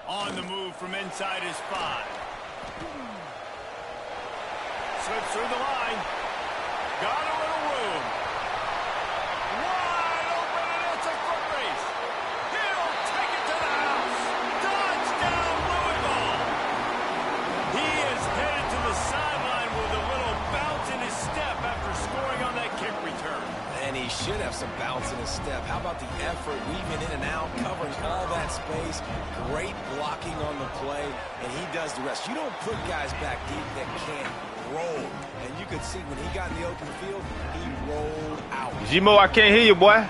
On the move from inside his 5. Slips through the line. Got a little room. Wide open, and it's a foot race. He'll take it to the house. Touchdown, Louisville. He is headed to the sideline with a little bounce in his step after scoring on that kick return. And he should have some bounce in his step. How about the effort, weaving in and out, covering all that space. Great blocking on the play, and he does the rest. You don't put guys back deep that can't roll. And you could see when he got in the open field, he rolled out. Gmo, I can't hear you, boy.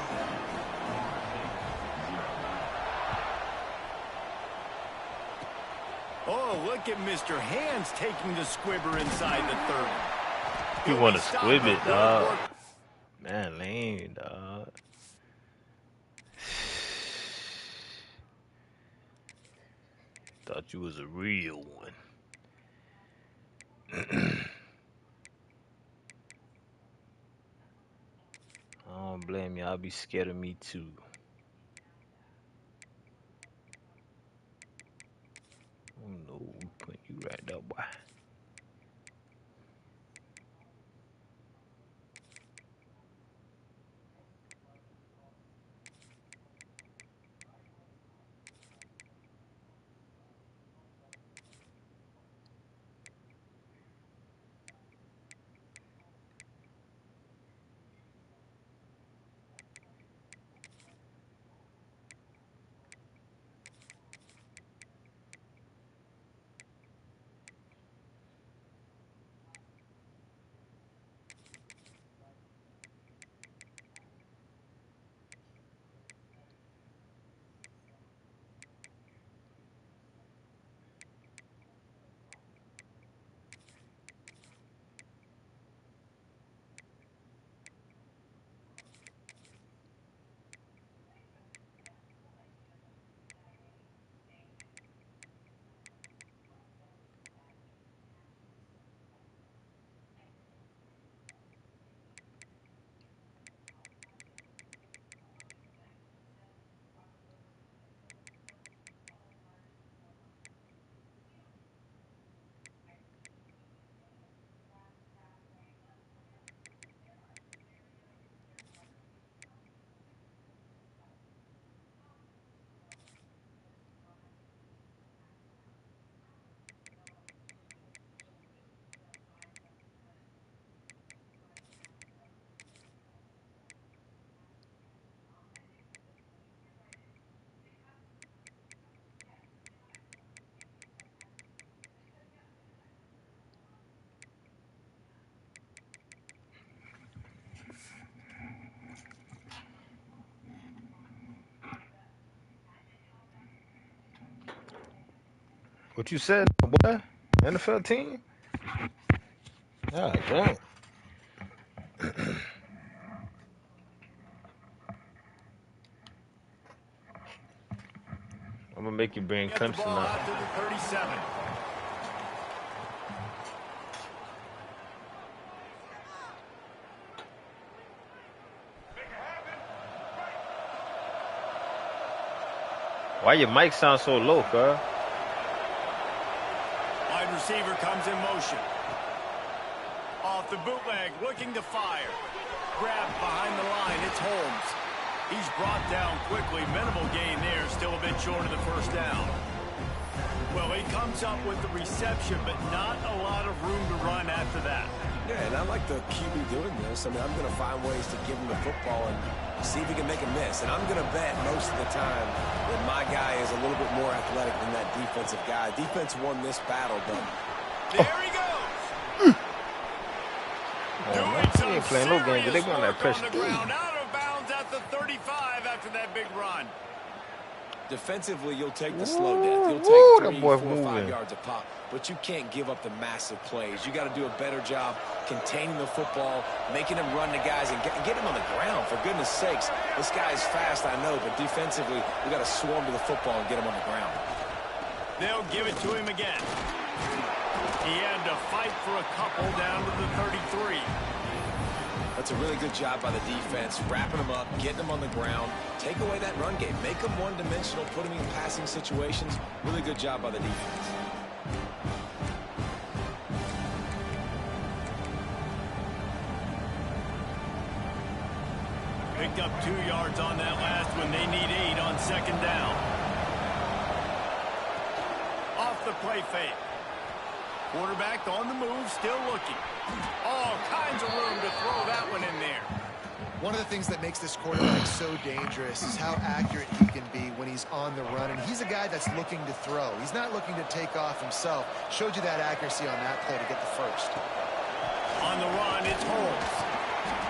Oh, look at Mr. Hands taking the squibber inside the 30. You want to squib it, dog. Man, lame, dog. Thought you was a real one. I don't blame you. I'll be scared of me too. Oh no, we put you right there, boy. What you said, boy? NFL team? God damn. I'm gonna make you bring Clemson out. To the 37. Why your mic sound so low, cuz? Wide receiver comes in motion. Off the bootleg, looking to fire. Grabbed behind the line, it's Holmes. He's brought down quickly. Minimal gain there, still a bit short of the first down. Well, he comes up with the reception, but not a lot of room to run after that. Yeah, and I like the QB doing this. I mean, I'm going to find ways to give him the football and see if he can make a miss. And I'm going to bet most of the time that my guy is a little bit more athletic than that defensive guy. Defense won this battle, but... There he goes! He ain't playing no game, but they're going to pressure. Out of bounds at the 35 after that big run. Defensively, you'll take the slow death. You'll take 3, 4, 5 yards a pop, but you can't give up the massive plays. You got to do a better job containing the football, making him run the guys, and get him on the ground. For goodness sakes, this guy is fast, I know, but defensively, we got to swarm to the football and get him on the ground. They'll give it to him again. He had to fight for a couple down to the 33. That's It's a really good job by the defense, wrapping them up, getting them on the ground, take away that run game, make them one-dimensional, put them in passing situations. Really good job by the defense. Picked up 2 yards on that last one. They need 8 on second down. Off the play fake. Quarterback on the move, still looking. All kinds of room to throw that one in there. One of the things that makes this quarterback so dangerous is how accurate he can be when he's on the run. And he's a guy that's looking to throw. He's not looking to take off himself. Showed you that accuracy on that play to get the first. On the run, it's Holmes.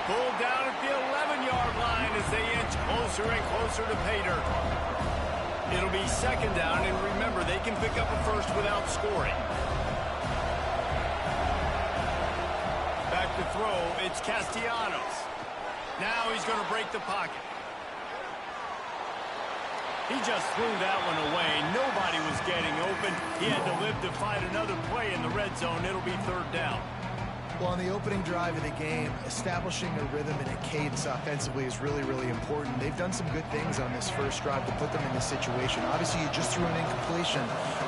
Pulled down at the 11-yard line as they inch closer and closer to pay dirt. It'll be second down, and remember, they can pick up a first without scoring. Back to throw, it's Castellanos. Now he's going to break the pocket. He just threw that one away. Nobody was getting open. He had to live to fight another play in the red zone. It'll be third down. Well, on the opening drive of the game, establishing a rhythm and a cadence offensively is really, really important. They've done some good things on this first drive to put them in this situation. Obviously, you just threw an incompletion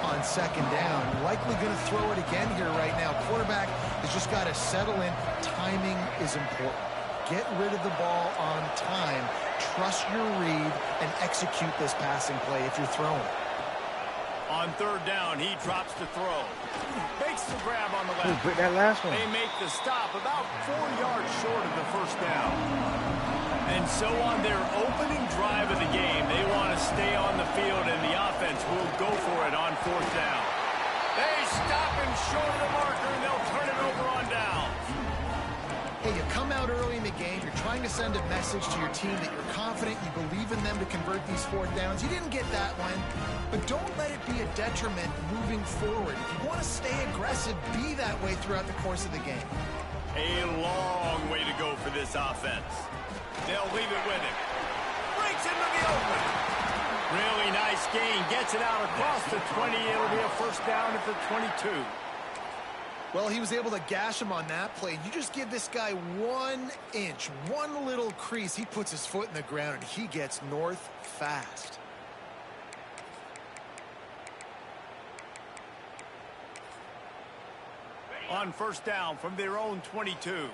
on second down. Likely going to throw it again here right now. Quarterback has just got to settle in. Timing is important. Get rid of the ball on time. Trust your read and execute this passing play if you're throwing. On third down, he drops to throw. Makes the grab on the left. Ooh, that last one. They make the stop about 4 yards short of the first down. And so on their opening drive of the game, they want to stay on the field, and the offense will go for it on fourth down. They stop him short of the marker, and they'll turn it over on downs. Hey, you come out early in the game, you're trying to send a message to your team that you're confident, you believe in them to convert these fourth downs. You didn't get that one, but don't let it be a detriment moving forward. If you want to stay aggressive, be that way throughout the course of the game. A long way to go for this offense. They'll leave it with him. Breaks into the open. Really nice gain. Gets it out across the 20. It'll be a first down at the 22. Well, he was able to gash him on that play. You just give this guy 1 inch, one little crease. He puts his foot in the ground, and he gets north fast. On first down from their own 22.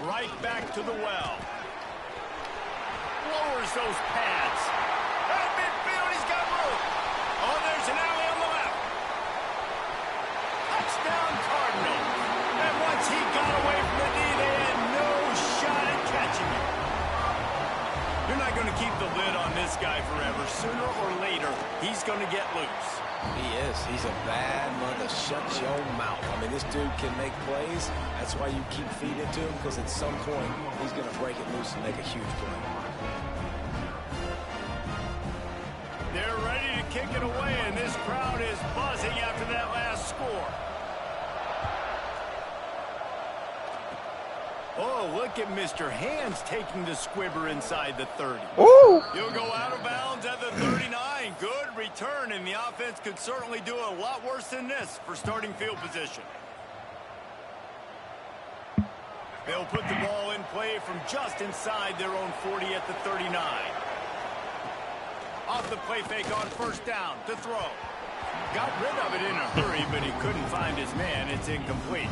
Right back to the well. Lowers those pads. At midfield, he's got room. Oh, there's an alley on the left. Touchdown, Cardinals. And once he got away from the knee, they had no shot at catching him. You're not going to keep the lid on this guy forever. Sooner or later, he's going to get loose. He is. He's a bad mother. Shut your mouth. I mean, this dude can make plays. That's why you keep feeding it to him, because at some point, he's going to break it loose and make a huge play. They're ready to kick it away, and this crowd is buzzing after that last score. Oh, look at Mr. Hands taking the squibber inside the 30. Ooh. He'll go out of bounds at the 39. Good return, and the offense could certainly do a lot worse than this for starting field position. They'll put the ball in play from just inside their own 40 at the 39. Off the play fake on first down to throw. Got rid of it in a hurry, but he couldn't find his man. It's incomplete.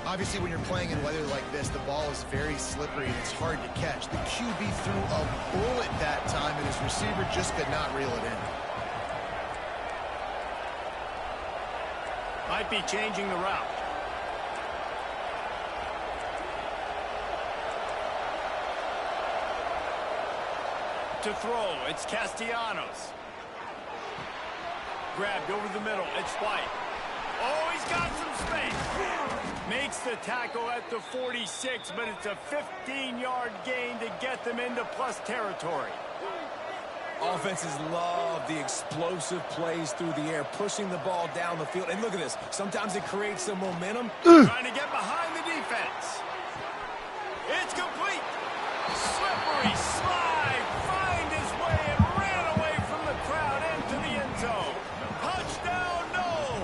Obviously, when you're playing in weather like this, the ball is very slippery and it's hard to catch. The QB threw a bullet that time, and his receiver just could not reel it in. Might be changing the route. To throw, it's Castellanos. Grabbed over the middle, it's White. Oh, he's got some space. Makes the tackle at the 46, but it's a 15-yard gain to get them into plus territory. Offenses love the explosive plays through the air, pushing the ball down the field. And look at this. Sometimes it creates some momentum. Trying to get behind the defense. It's complete. Slippery slide. Find his way and ran away from the crowd into the end zone. Touchdown, no.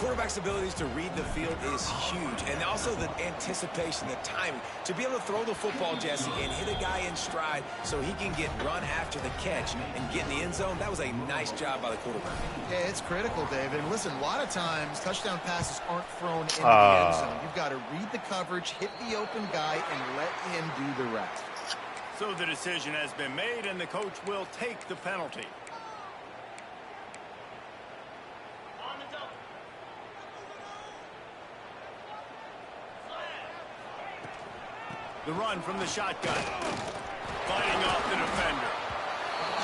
Quarterbacks flexibility to read the field is huge. And also the anticipation, the timing. To be able to throw the football, Jesse, and hit a guy in stride so he can get run after the catch and get in the end zone, that was a nice job by the quarterback. Yeah, it's critical, David. And listen, a lot of times touchdown passes aren't thrown into the end zone. You've got to read the coverage, hit the open guy, and let him do the rest. So the decision has been made, and the coach will take the penalty. The run from the shotgun. Fighting off the defender.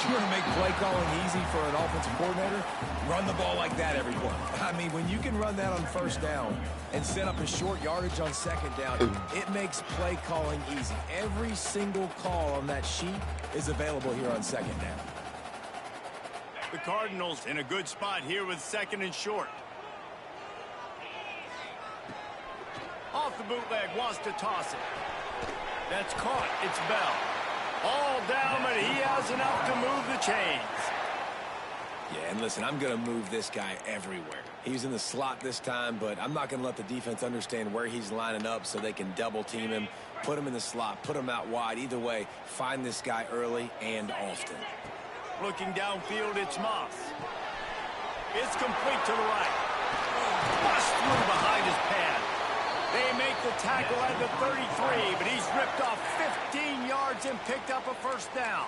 You want to make play calling easy for an offensive coordinator? Run the ball like that every play. I mean, when you can run that on first down and set up a short yardage on second down, it makes play calling easy. Every single call on that sheet is available here on second down. The Cardinals in a good spot here with second and short. Off the bootleg, wants to toss it. That's caught. It's Bell. All down, but he has enough to move the chains. Yeah, and listen, I'm going to move this guy everywhere. He's in the slot this time, but I'm not going to let the defense understand where he's lining up so they can double team him, put him in the slot, put him out wide. Either way, find this guy early and often. Looking downfield, it's Moss. It's complete to the right. Bust through behind his pad. They make the tackle at the 33, but he's ripped off 15 yards and picked up a first down.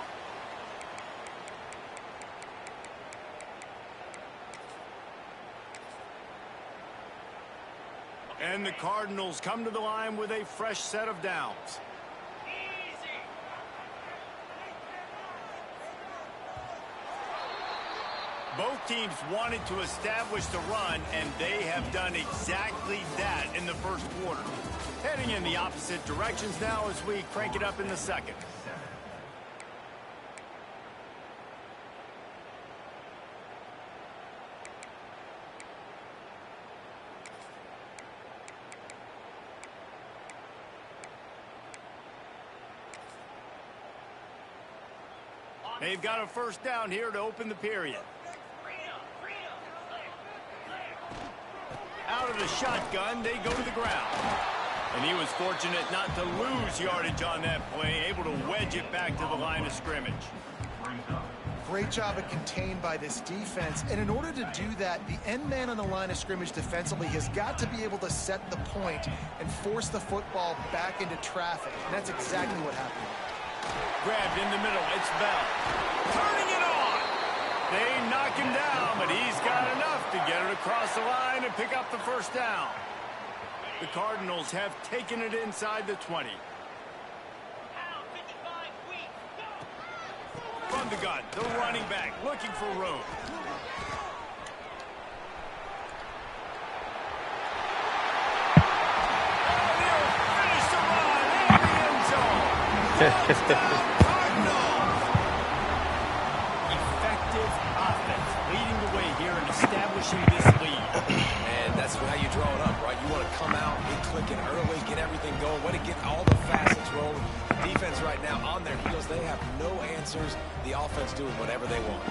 And the Cardinals come to the line with a fresh set of downs. Both teams wanted to establish the run, and they have done exactly that in the first quarter. Heading in the opposite directions now as we crank it up in the second. They've got a first down here to open the period. Out of the shotgun, they go to the ground. And he was fortunate not to lose yardage on that play, able to wedge it back to the line of scrimmage. Great job of contained by this defense. And in order to do that, the end man on the line of scrimmage defensively has got to be able to set the point and force the football back into traffic. And that's exactly what happened. Grabbed in the middle, it's Bell. Turning it on! They knock him down, but he's got enough to get it across the line and pick up the first down. The Cardinals have taken it inside the 20. From the gun, the running back looking for room. And he'll finish the run in the end zone. Touchdown, Cardinals! Effective offense leading the way here and establishing this lead. And that's how you draw it up, right? You want to come out, get clicking early, get everything going, want to get all the facets rolling. Defense right now on their heels. They have no answers. The offense doing whatever they want.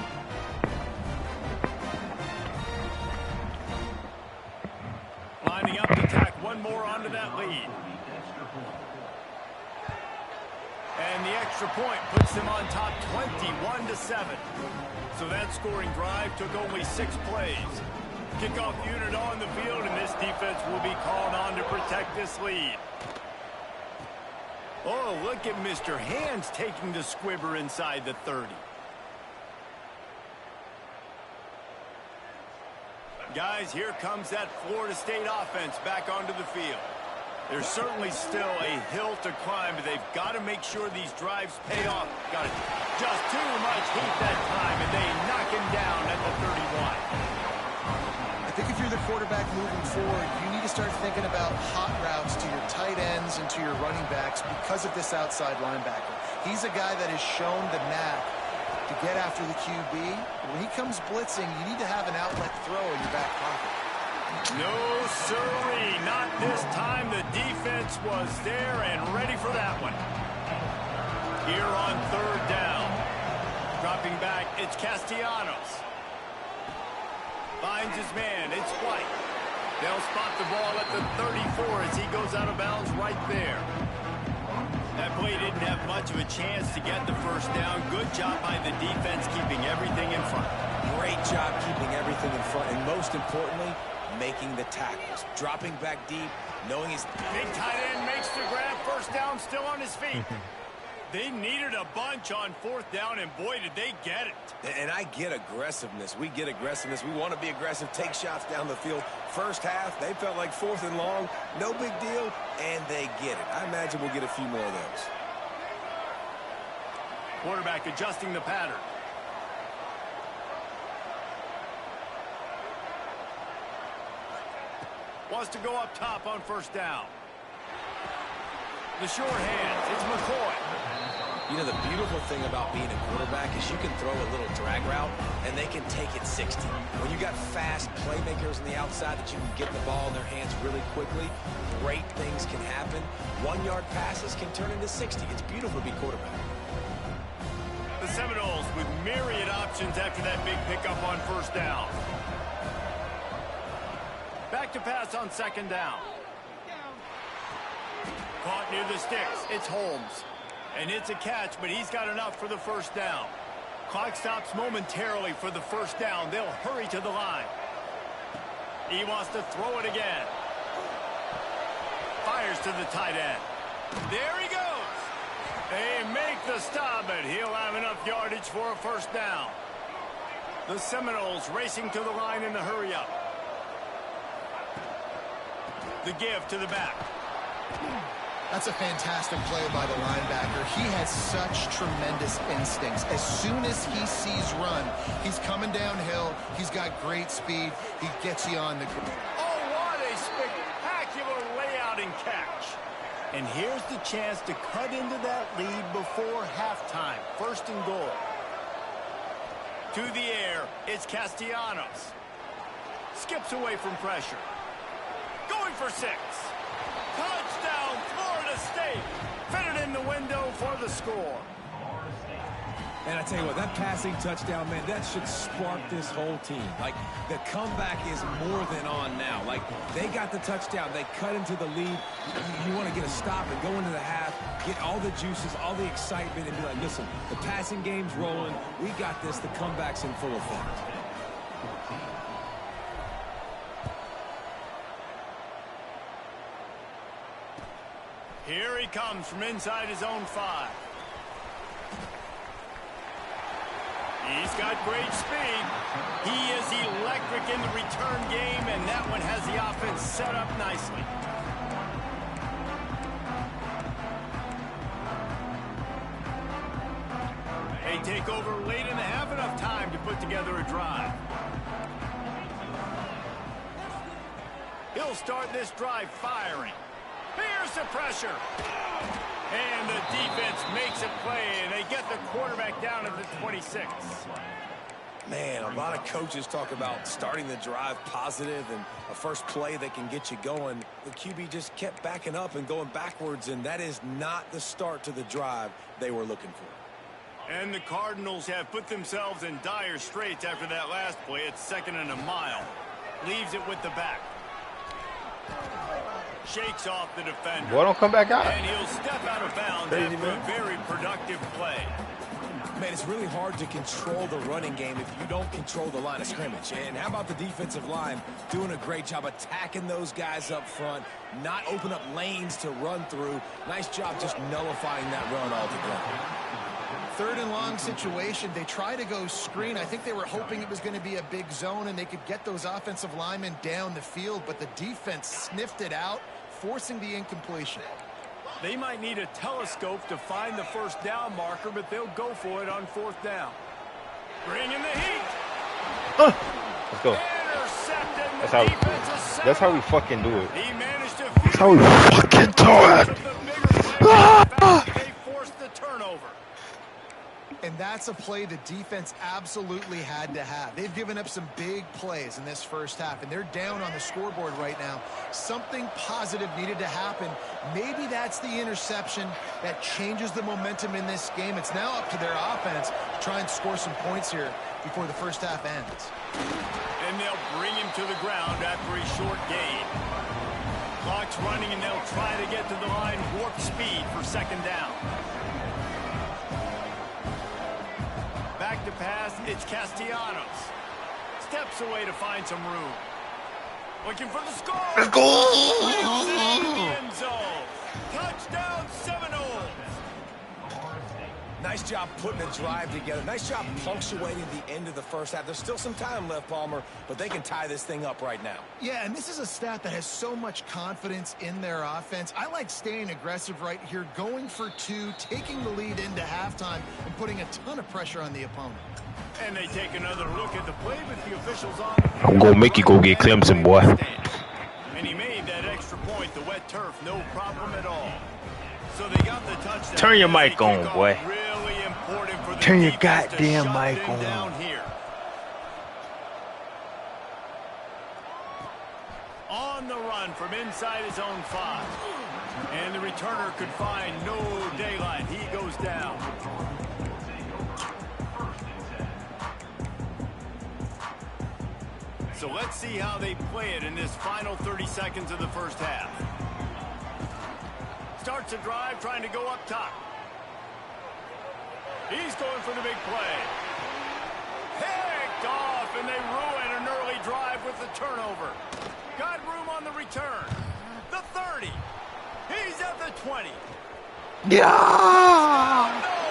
Lining up to tack one more onto that lead. And the extra point puts them on top 21-7. So that scoring drive took only 6 plays. Kickoff unit on the field, and this defense will be called on to protect this lead. Oh, look at Mr. Hands taking the squibber inside the 30. Guys, here comes that Florida State offense back onto the field. There's certainly still a hill to climb, but they've got to make sure these drives pay off. Got it. Just too much heat that time, and they knock him down at the 31. I think if you're the quarterback moving forward, you need to start thinking about hot routes to your tight ends and to your running backs because of this outside linebacker. He's a guy that has shown the knack to get after the QB. When he comes blitzing, you need to have an outlet throw in your back pocket. No, sirree. Not this time. The defense was there and ready for that one. Here on third down. Dropping back, it's Castellanos. Finds his man. It's White. They'll spot the ball at the 34 as he goes out of bounds right there. That play didn't have much of a chance to get the first down. Good job by the defense keeping everything in front. Great job keeping everything in front, and most importantly, making the tackles. Dropping back deep, knowing his... Big tight end makes the grab. First down, still on his feet. They needed a bunch on fourth down, and boy, did they get it. And I get aggressiveness. We get aggressiveness. We want to be aggressive, take shots down the field. First half, they felt like 4th and long. No big deal, and they get it. I imagine we'll get a few more of those. Quarterback adjusting the pattern. Wants to go up top on first down. The short hands, it's McCoy. You know, the beautiful thing about being a quarterback is you can throw a little drag route, and they can take it 60. When you got fast playmakers on the outside that you can get the ball in their hands really quickly, great things can happen. 1-yard passes can turn into 60. It's beautiful to be quarterback. The Seminoles with myriad options after that big pickup on first down. Back to pass on second down. Caught near the sticks. It's Holmes. And it's a catch, but he's got enough for the first down. Clock stops momentarily for the first down. They'll hurry to the line. He wants to throw it again. Fires to the tight end. There he goes. They make the stop, but he'll have enough yardage for a first down. The Seminoles racing to the line in the hurry-up. The give to the back. That's a fantastic play by the linebacker. He has such tremendous instincts. As soon as he sees run, he's coming downhill. He's got great speed. He gets you on the ground. Oh, what a spectacular layout and catch. And here's the chance to cut into that lead before halftime. First and goal. To the air, it's Castellanos. Skips away from pressure. Going for 6. Touchdown, Florida State. Fitted in the window for the score. And I tell you what, that passing touchdown, man, that should spark this whole team. Like, the comeback is more than on now. Like, they got the touchdown. They cut into the lead. You want to get a stop and go into the half, get all the juices, all the excitement, and be like, listen, the passing game's rolling. We got this. The comeback's in full effect. Here he comes from inside his own 5. He's got great speed. He is electric in the return game, and that one has the offense set up nicely. They take over late and have enough time to put together a drive. He'll start this drive firing. Here's the pressure. And the defense makes a play, and they get the quarterback down at the 26. Man, a lot of coaches talk about starting the drive positive and a first play that can get you going. The QB just kept backing up and going backwards, and that is not the start to the drive they were looking for. And the Cardinals have put themselves in dire straits after that last play. It's 2nd and a mile. Leaves it with the back. Shakes off the defender. Boy, don't come back out. And he'll step out of bounds after a very productive play. Man, it's really hard to control the running game if you don't control the line of scrimmage. And how about the defensive line doing a great job attacking those guys up front, not open up lanes to run through. Nice job just nullifying that run altogether. 3rd and long situation. They try to go screen. I think they were hoping it was going to be a big zone and they could get those offensive linemen down the field, but the defense sniffed it out, forcing the incompletion. They might need a telescope to find the first down marker, but they'll go for it on 4th down. Bring in the heat. Let's go. That's how we fucking do it. He managed to That's how we fucking do it. They forced the turnover. And that that's a play the defense absolutely had to have. They've given up some big plays in this first half, and they're down on the scoreboard right now. Something positive needed to happen. Maybe that's the interception that changes the momentum in this game. It's now up to their offense to try and score some points here before the first half ends. And they'll bring him to the ground after a short gain. Clock's running, and they'll try to get to the line warp speed for second down. Back to pass, it's Castellanos. Steps away to find some room. Looking for the score. Let's go! In the end zone. Touchdown Seminoles. Nice job putting a drive together. Nice job punctuating the end of the first half. There's still some time left, Palmer, but they can tie this thing up right now. Yeah, and this is a stat that has so much confidence in their offense. I like staying aggressive right here, going for two, taking the lead into halftime, and putting a ton of pressure on the opponent. And they take another look at the play with the officials on. I'm gonna make you go get Clemson, boy. And he made that extra point, the wet turf, no problem at all. So they got the touchdown. Turn your mic on, boy. Really important for the Turn your defense to goddamn shut mic them on. down here. On the run from inside his own 5. And the returner could find no daylight. He goes down. So let's see how they play it in this final 30 seconds of the first half. Starts a drive trying to go up top. He's going for the big play. Picked off, and they ruin an early drive with the turnover. Got room on the return. The 30. He's at the 20. Yeah! No!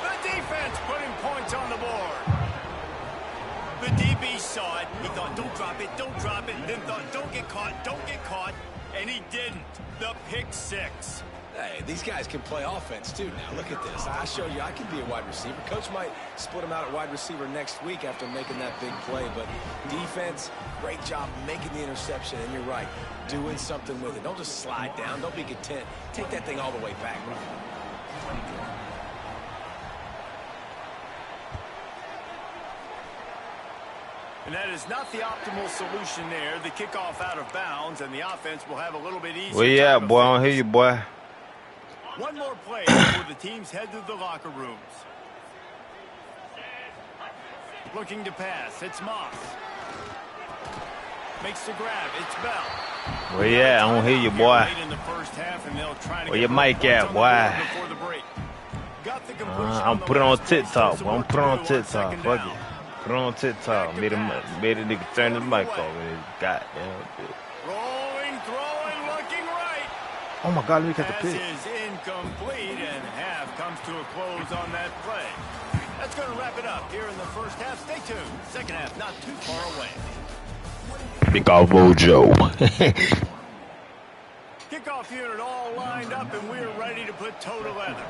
The defense putting points on the board. The DB saw it. He thought, don't drop it, don't drop it. Then thought, don't get caught, don't get caught. And he didn't. The pick 6. Hey, these guys can play offense, too. Now, look at this. I showed you I can be a wide receiver. Coach might split him out at wide receiver next week after making that big play. But defense, great job making the interception. And you're right, doing something with it. Don't just slide down. Don't be content. Take that thing all the way back. And that is not the optimal solution there. The kickoff out of bounds, and the offense will have a little bit easier. Well, yeah, boy, I don't hear you, boy. One more play before the teams head to the locker rooms. Looking to pass. It's Moss. Makes the grab. It's Bell. Well, yeah, I don't hear you, boy. Where your mic at, boy? I'm putting on TikTok, boy. I'm putting on TikTok. Fuck it. Put it on TikTok. Made a nigga turn his mic off. Goddamn bitch. Rolling, throwing, looking right. Oh my God, let me catch the pitch. Pass is incomplete, and half comes to a close on that play. That's going to wrap it up here in the first half. Stay tuned. Second half not too far away. Big old Mojo. Kickoff unit all lined up, and we're ready to put toe to leather.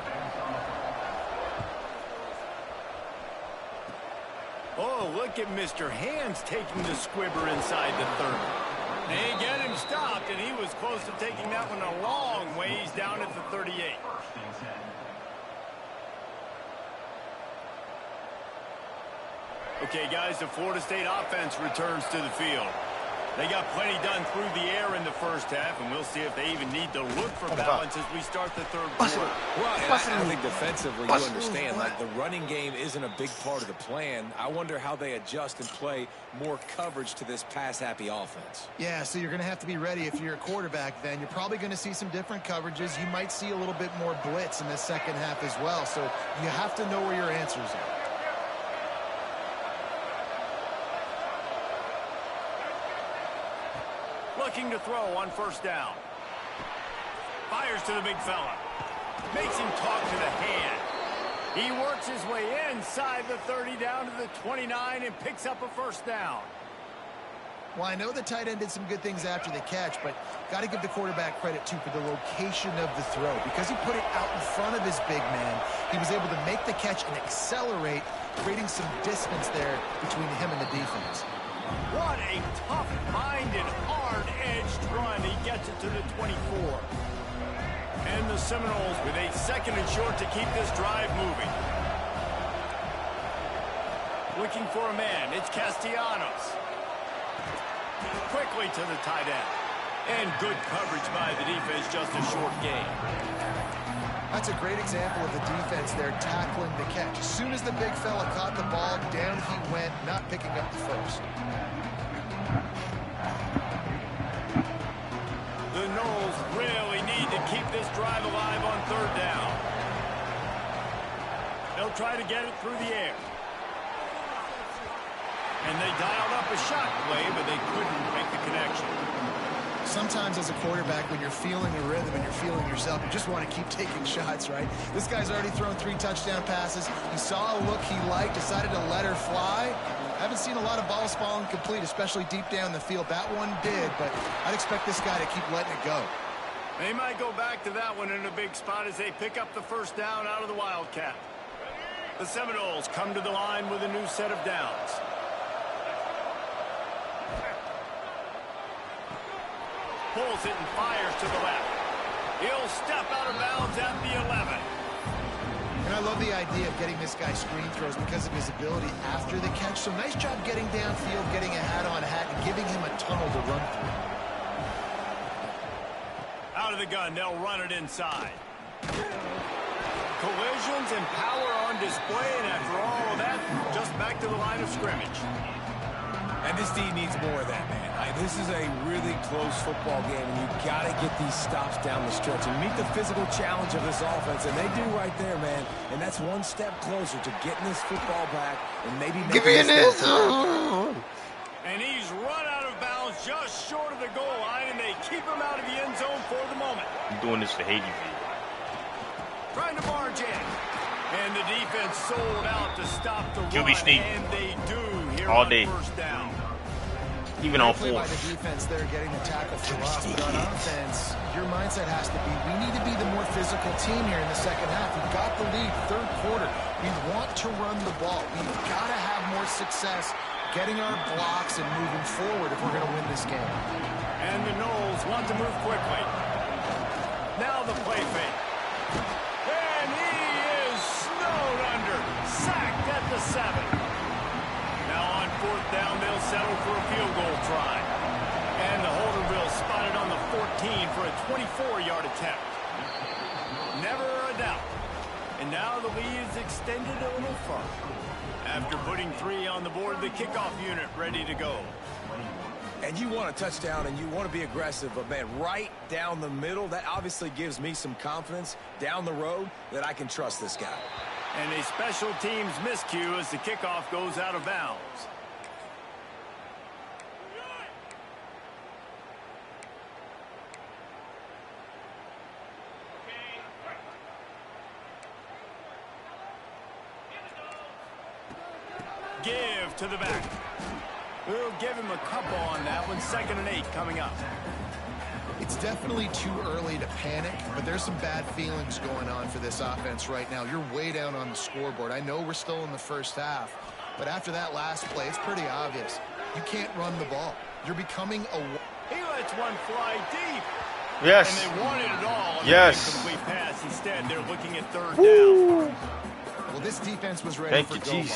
Oh, look at Mr. Hands taking the squibber inside the 30. They get him stopped, and he was close to taking that one a long ways down at the 38. Okay, guys, the Florida State offense returns to the field. They got plenty done through the air in the first half, and we'll see if they even need to look for balance as we start the third quarter. Well, I think defensively, you understand, like, the running game isn't a big part of the plan. I wonder how they adjust and play more coverage to this pass-happy offense. Yeah, so you're going to have to be ready if you're a quarterback then. You're probably going to see some different coverages. You might see a little bit more blitz in the second half as well, so you have to know where your answers are. Looking to throw on first down. Fires to the big fella. Makes him talk to the hand. He works his way inside the 30 down to the 29 and picks up a first down. Well, I know the tight end did some good things after the catch, but got to give the quarterback credit, too, for the location of the throw. Because he put it out in front of his big man, he was able to make the catch and accelerate, creating some distance there between him and the defense. What a tough-minded, hard-edged run. He gets it to the 24. And the Seminoles with a second and short to keep this drive moving. Looking for a man. It's Castellanos. Quickly to the tight end. And good coverage by the defense, just a short gain. That's a great example of the defense there tackling the catch. As soon as the big fella caught the ball, down he went, not picking up the first. The Noles really need to keep this drive alive on third down. They'll try to get it through the air. And they dialed up a shot play, but they couldn't make the connection. Sometimes as a quarterback, when you're feeling a rhythm and you're feeling yourself, you just want to keep taking shots, right? This guy's already thrown 3 touchdown passes. He saw a look he liked, decided to let her fly. I haven't seen a lot of balls falling complete, especially deep down the field. That one did, but I'd expect this guy to keep letting it go. They might go back to that one in a big spot as they pick up the first down out of the Wildcat. The Seminoles come to the line with a new set of downs. Pulls it and fires to the left. He'll step out of bounds at the 11. And I love the idea of getting this guy screen throws because of his ability after the catch. So nice job getting downfield, getting a hat-on-hat, and giving him a tunnel to run through. Out of the gun, they'll run it inside. Collisions and power on display, and after all of that, just back to the line of scrimmage. And this D needs more of that, man. This is a really close football game, and you've got to get these stops down the stretch and meet the physical challenge of this offense, and they do right there, man. And that's one step closer to getting this football back and maybe making this. And he's run out of bounds just short of the goal line, and they keep him out of the end zone for the moment. I'm doing this for Haiti. Trying to barge in. And the defense sold out to stop the QB run, sneak. and they do here all on day. First down. Even on Play by fourth. the defense, they're getting the tackle for loss, but on offense, your mindset has to be, we need to be the more physical team here in the second half. We've got the lead, third quarter. We want to run the ball. We've got to have more success getting our blocks and moving forward if we're going to win this game. And the Noles want to move quickly. Now the play fake. And he is snowed under. Sacked at the 7. Now on fourth down, they'll settle for a field goal try. And the holder will spot it on the 14 for a 24-yard attempt. Never a doubt. And now the lead is extended a little further. After putting 3 on the board, the kickoff unit ready to go. And you want a touchdown and you want to be aggressive, but man, right down the middle, that obviously gives me some confidence down the road that I can trust this guy. And a special teams miscue as the kickoff goes out of bounds. Give to the back. We'll give him a couple on that one. 2nd and 8 coming up. It's definitely too early to panic, but there's some bad feelings going on for this offense right now. You're way down on the scoreboard. I know we're still in the first half, but after that last play, it's pretty obvious. You can't run the ball. You're becoming a... He lets one fly deep. Yes. And they wanted it all on yes. the incomplete pass. Instead, they're looking at 3rd down. Well, this defense was ready for go ball.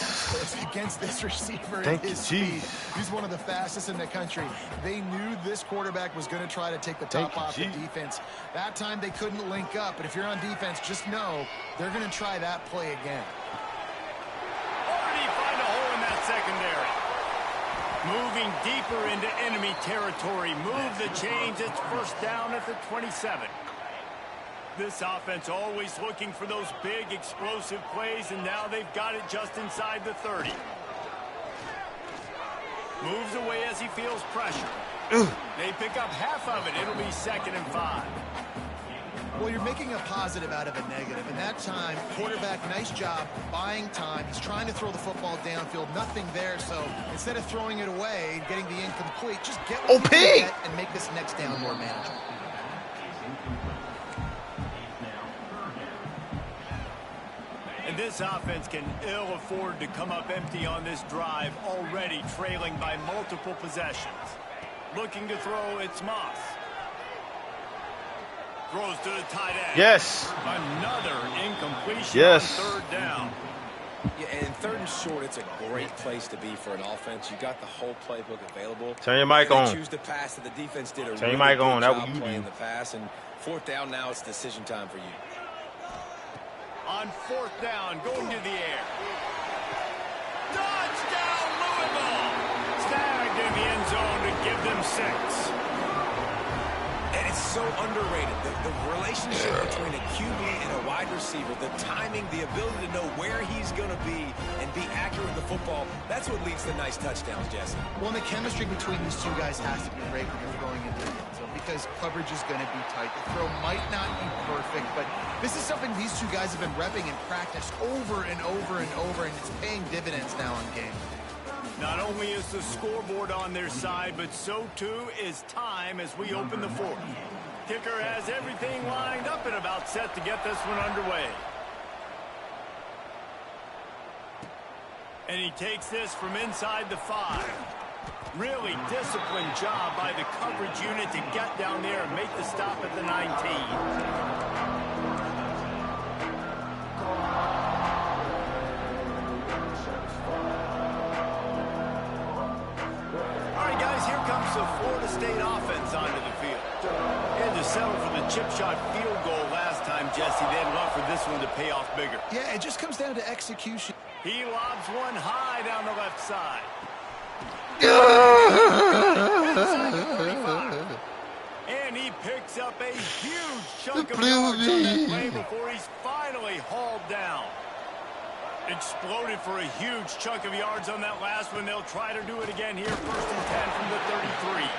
Against this receiver and his speed. He's one of the fastest in the country. They knew this quarterback was going to try to take the top off the defense. That time they couldn't link up, but if you're on defense, just know they're going to try that play again. Already find a hole in that secondary. Moving deeper into enemy territory. Move the chains. It's first down at the 27. This offense always looking for those big, explosive plays, and now they've got it just inside the 30. Moves away as he feels pressure. They pick up half of it. It'll be 2nd and 5. Well, you're making a positive out of a negative. And that time, quarterback, nice job buying time. He's trying to throw the football downfield. Nothing there, so instead of throwing it away and getting the incomplete, just get what you can get and make this next down more manageable. And this offense can ill afford to come up empty on this drive, already trailing by multiple possessions. Looking to throw, it's Moss. Throws to the tight end. Yes. Another incompletion yes. on 3rd down. Yeah, and 3rd and short, it's a great place to be for an offense. You got the whole playbook available. Turn your mic on. Choose the pass that the defense did a Turn your really mic on. good That job what you playing do. the pass. And 4th down now, it's decision time for you. On 4th down, going to the air. Touchdown, Louisville! Snagged in the end zone to give them 6. And it's so underrated. The relationship between a QB and a wide receiver, the timing, the ability to know where he's going to be and be accurate with the football, that's what leads to nice touchdowns, Jesse. Well, the chemistry between these two guys has to be great when you're throwing into the end zone because coverage is going to be tight. The throw might not be perfect, but this is something these two guys have been repping in practice over and over and over, and it's paying dividends now in game. Not only is the scoreboard on their side, but so too is time as we open the 4th. Kicker has everything lined up and about set to get this one underway. And he takes this from inside the 5. Really disciplined job by the coverage unit to get down there and make the stop at the 19. The Florida State offense onto the field. And to settle for the chip shot field goal last time, Jesse, they'd love for this one to pay off bigger. Yeah, it just comes down to execution. He lobs one high down the left side. And he picks up a huge chunk of yards on that play before he's finally hauled down. Exploded for a huge chunk of yards on that last one. They'll try to do it again here. 1st and 10 from the 33.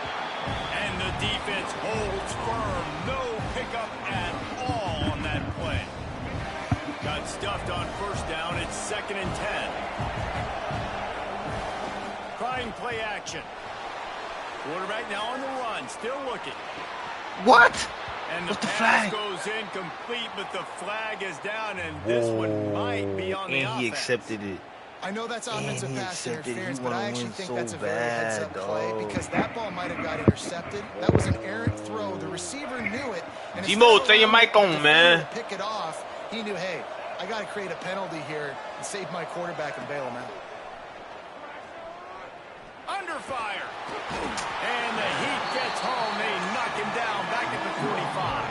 And the defense holds firm. No pickup at all on that play. Got stuffed on 1st down. It's 2nd and 10. Trying play action. Quarterback now on the run. Still looking. What? And the pass goes incomplete, but the flag is down, and this one might be on the offense. And he accepted it. I know that's offensive pass interference, but I actually think that's a very heads-up play because that ball might have got intercepted. That was an errant throw. The receiver knew it. Timo, turn your mic on, man. Pick it off. He knew, hey, I got to create a penalty here and save my quarterback and bail him out. Under fire. And the Heat gets home. They knock him down back at the 45.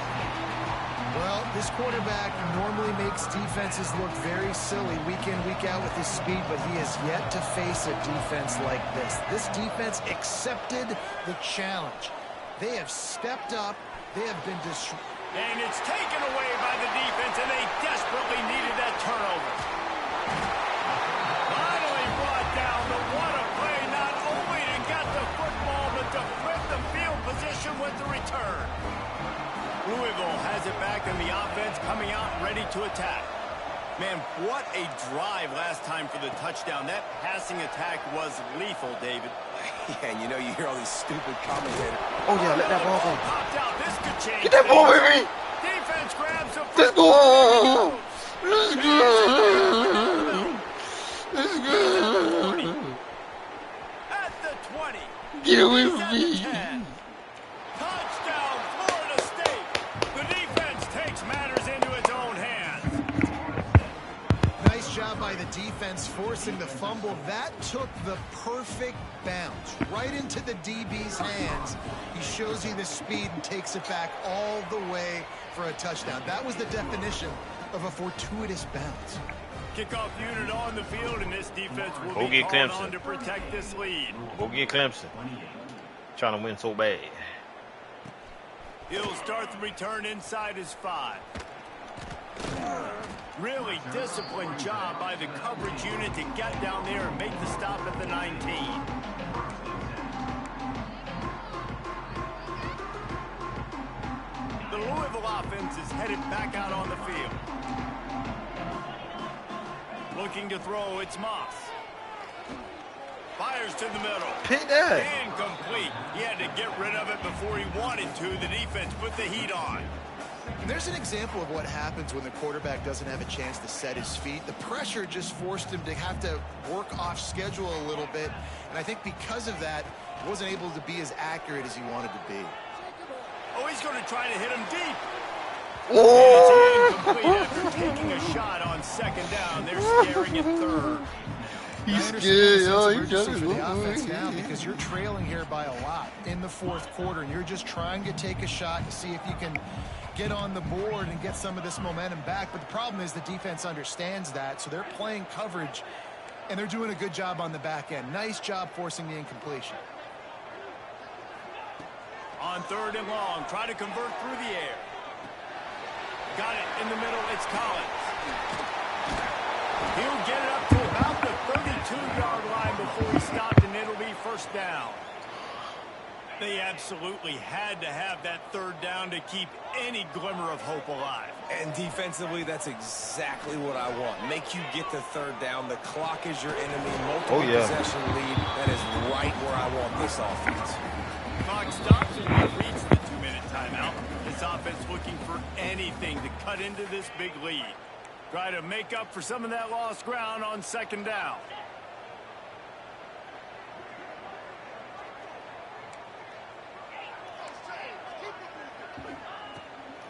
Well, this quarterback normally makes defenses look very silly week in, week out with his speed, but he has yet to face a defense like this. This defense accepted the challenge. They have stepped up. They have been disrupted. And it's taken away by the defense, and they desperately needed that turnover. Finally brought down, but what a play, not only to get the football, but to flip the field position with the return. Louisville has it back in the offense, coming out ready to attack. Man, what a drive last time for the touchdown. That passing attack was lethal, David. Yeah, and you know, you hear all these stupid commentators. Oh, yeah, let that ball go. Popped out. This could change. Get that ball, baby. Defense grabs the Let's go. Let's go. Let's go. At the 20. Get away from me. Touchdown, Florida State. The defense takes matters into its own hands. Nice job by the defense forcing the fumble. That took the perfect bounce right into the DB's hands. He shows you the speed and takes it back all the way for a touchdown. That was the definition of a fortuitous bounce. Kickoff unit on the field, and this defense will Go be get called Clemson. on to protect this lead. Go get Clemson. Trying to win so bad. He'll start the return inside his 5. Really disciplined job by the coverage unit to get down there and make the stop at the 19. The Louisville offense is headed back out on the field. Looking to throw, it's Moss. Fires to the middle. Pick that. Incomplete. He had to get rid of it before he wanted to. The defense put the heat on. And there's an example of what happens when the quarterback doesn't have a chance to set his feet. The pressure just forced him to have to work off schedule a little bit. And I think because of that, he wasn't able to be as accurate as he wanted to be. Oh, he's going to try to hit him deep. Oh. lead after taking a shot on second down. They're staring at third. He's scared, yo. He's for the offense now because you're trailing here by a lot in the fourth quarter, and you're just trying to take a shot to see if you can get on the board and get some of this momentum back. But the problem is the defense understands that, so they're playing coverage, and they're doing a good job on the back end. Nice job forcing the incompletion. On third and long, try to convert through the air. Got it in the middle. It's Collins. He'll get it up to about the 32-yard line before he stopped, and it'll be first down. They absolutely had to have that third down to keep any glimmer of hope alive. And defensively, that's exactly what I want. Make you get the third down. The clock is your enemy. Multiple possession lead. That is right where I want this offense. Clock stops and we reach the 2-minute timeout. This offense looking for anything to cut into this big lead. Try to make up for some of that lost ground on second down.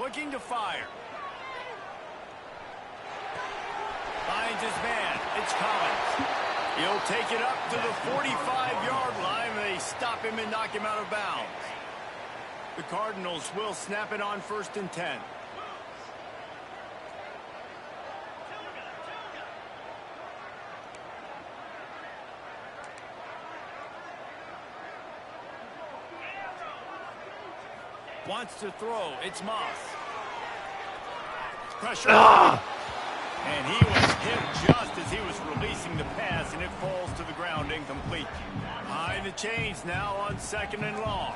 Looking to fire. Finds his man. It's Collins. He'll take it up to the 45-yard line. They stop him and knock him out of bounds. The Cardinals will snap it on 1st and 10. Wants to throw. It's Moss. Pressure. And he was hit just as he was releasing the pass, and it falls to the ground incomplete. Behind the chains now on 2nd and long.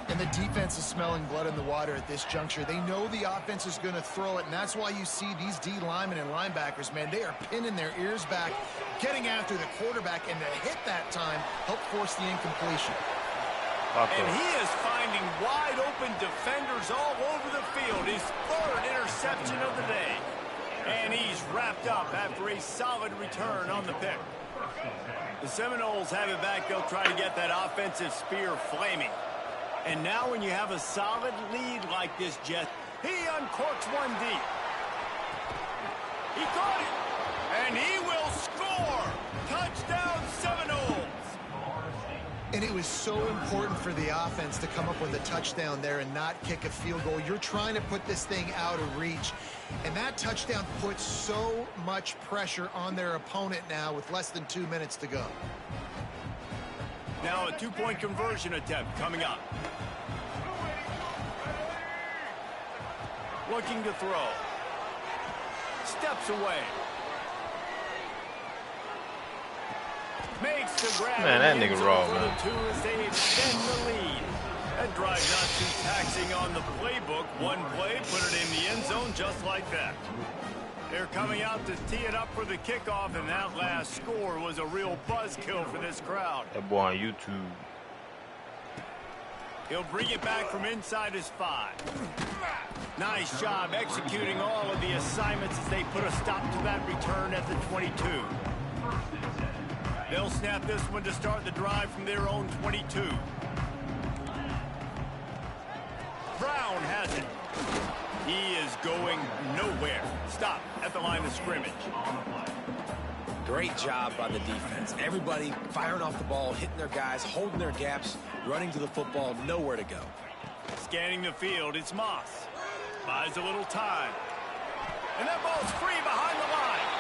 And the defense is smelling blood in the water at this juncture. They know the offense is going to throw it, and that's why you see these D linemen and linebackers, man, they are pinning their ears back, getting after the quarterback, and the hit that time helped force the incompletion. And he is finding wide-open defenders all over the field. His 3rd interception of the day. And he's wrapped up after a solid return on the pick. The Seminoles have it back. They'll try to get that offensive spear flaming. And now when you have a solid lead like this, Jet, he uncorks one deep. He caught it. And he will score. Touchdown, Seminoles. And it was so important for the offense to come up with a touchdown there and not kick a field goal. You're trying to put this thing out of reach. And that touchdown puts so much pressure on their opponent now with less than 2 minutes to go. Now a 2-point conversion attempt coming up. Looking to throw. Steps away. Makes the grab. Man, that nigga raw, man. As they extend the lead. That drive not too taxing on the playbook. One play, put it in the end zone just like that. They're coming out to tee it up for the kickoff, and that last score was a real buzzkill for this crowd. That boy on YouTube. He'll bring it back from inside his 5. Nice job executing all of the assignments as they put a stop to that return at the 22. They'll snap this one to start the drive from their own 22. Brown has it. He is going nowhere. Stop at the line of scrimmage. Great job by the defense. Everybody firing off the ball, hitting their guys, holding their gaps, running to the football, nowhere to go. Scanning the field, it's Moss. Buys a little time. And that ball's free behind the line.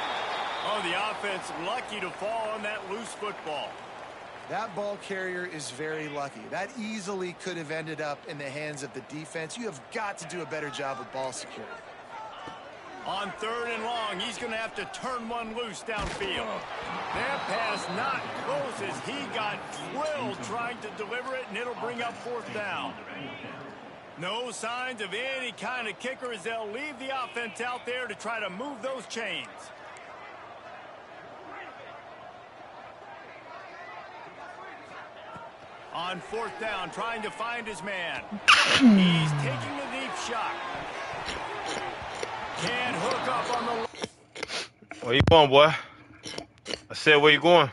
Oh, the offense lucky to fall on that loose football. That ball carrier is very lucky. That easily could have ended up in the hands of the defense. You have got to do a better job with ball security. On 3rd and long, he's going to have to turn one loose downfield. That pass not close as he got drilled trying to deliver it, and it'll bring up 4th down. No signs of any kind of kicker as they'll leave the offense out there to try to move those chains. On 4th down, trying to find his man. He's taking a deep shot. Can't hook up on the... Where you going, boy? I said, where you going?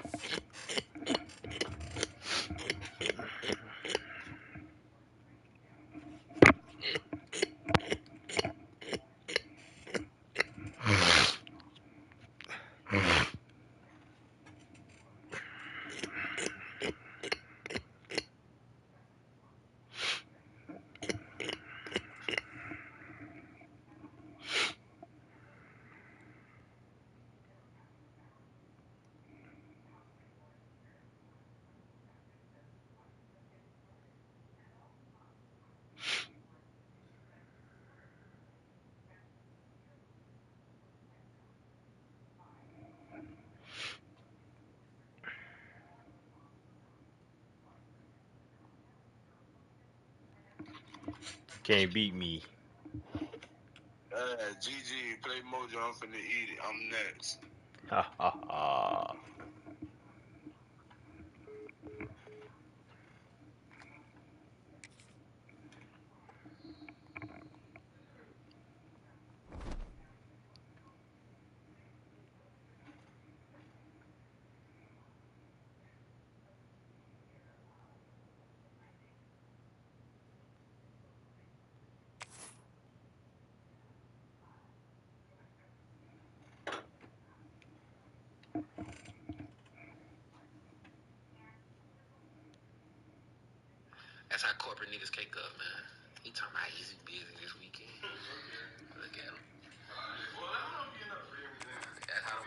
Can't beat me. GG, play Mojo. I'm finna eat it. I'm next. Ha ha ha. That's how corporate niggas cake up, man. He talking about easy busy this weekend. Look at him. That's how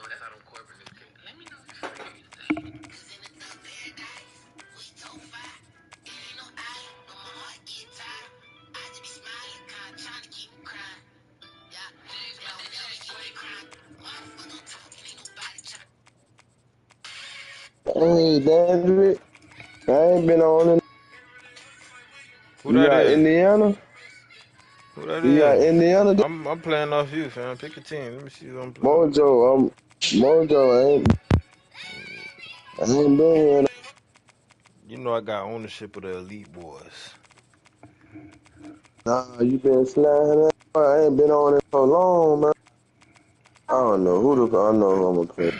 that's how them corporate niggas cake. Let me know if you're free today. Cause in the paradise, we so fine. It ain't no eye, but my heart get tired. I just be smiling, trying to keep from crying. Yeah, never see me crying. Motherfucker talking, ain't nobody trying. Hey, Dandrick. I ain't been on in. Who You that got is? Indiana? Who that You got is? Indiana? I'm playing off you, fam. Pick a team. Let me see who I'm playing. Mojo, Mojo, I ain't been here. You know I got ownership of the Elite Boys. Nah, you been sliding. I ain't been on it so long, man. I don't know who the. I know who I'm gonna play.